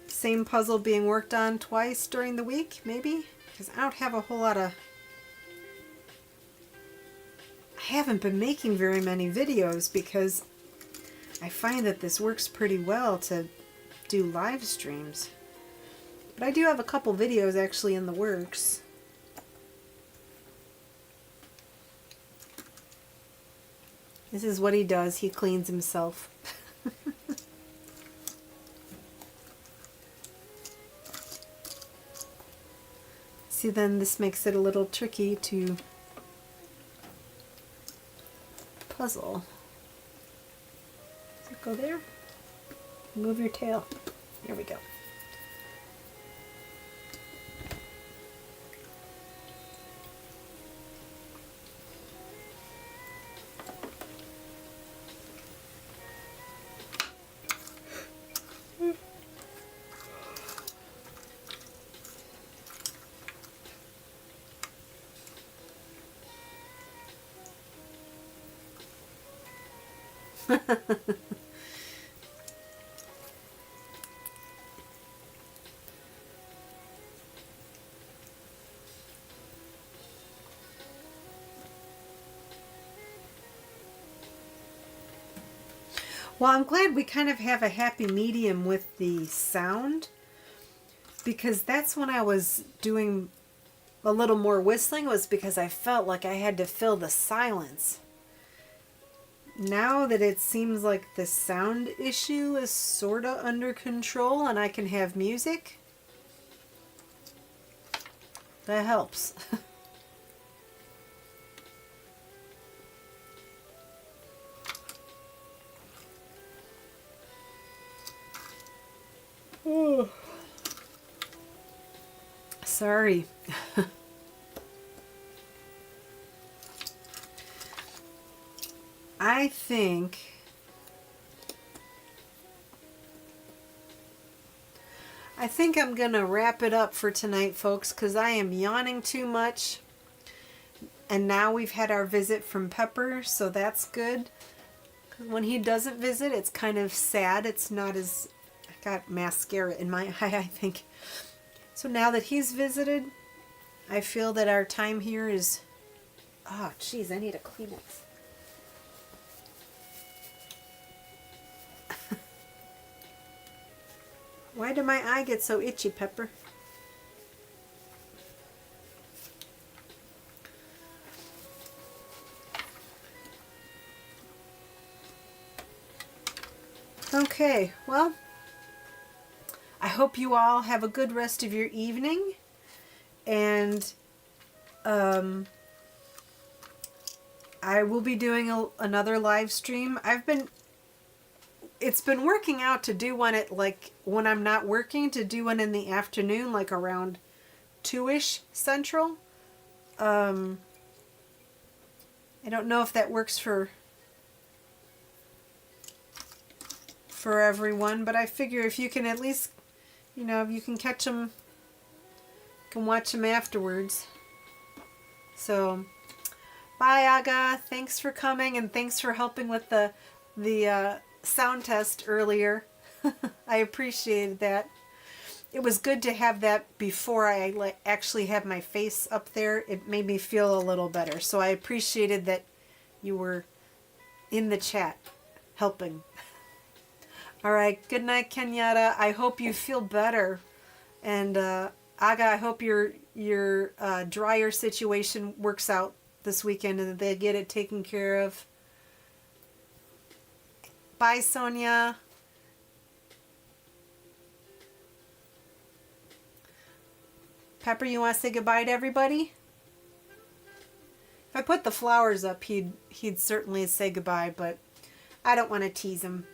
same puzzle being worked on twice during the week, maybe? Because I don't have a whole lot of... I haven't been making very many videos because I find that this works pretty well to do live streams. But I do have a couple videos actually in the works. This is what he does. He cleans himself. See, then this makes it a little tricky to puzzle. Does it go there? Move your tail. There we go. Well, I'm glad we kind of have a happy medium with the sound, because that's when I was doing a little more whistling, was because I felt like I had to fill the silence. Now that it seems like the sound issue is sort of under control and I can have music, that helps. Oh. Sorry. I think I'm going to wrap it up for tonight, folks, because I am yawning too much. And now we've had our visit from Pepper, so that's good. When he doesn't visit, it's kind of sad. It's not as... I got mascara in my eye, I think. So now that he's visited, I feel that our time here is... Oh, jeez, I need a Kleenex. Why did my eye get so itchy, Pepper? Okay, well, I hope you all have a good rest of your evening, and I will be doing another live stream. It's been working out to do one at, like, when I'm not working, to do one in the afternoon, like around 2-ish Central. I don't know if that works for everyone, but I figure if you can at least, you know, if you can catch them, can watch them afterwards. So, bye, Aga. Thanks for coming, and thanks for helping with the sound test earlier. I appreciated that. It was good to have that before I actually had my face up there. It made me feel a little better. So I appreciated that you were in the chat helping. All right. Good night, Kenyatta. I hope you feel better. And Aga, I hope your dryer situation works out this weekend and that they get it taken care of. Bye, Sonia. Pepper, you want to say goodbye to everybody? If I put the flowers up, he'd certainly say goodbye, but I don't want to tease him.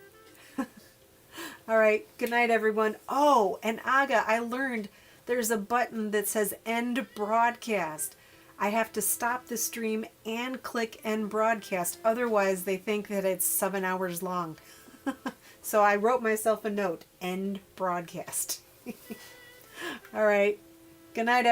All right. Good night, everyone. Oh, and Aga, I learned there's a button that says End Broadcast. I have to stop the stream and click End Broadcast. Otherwise, they think that it's 7 hours long. So I wrote myself a note. End Broadcast. All right. Good night, everyone.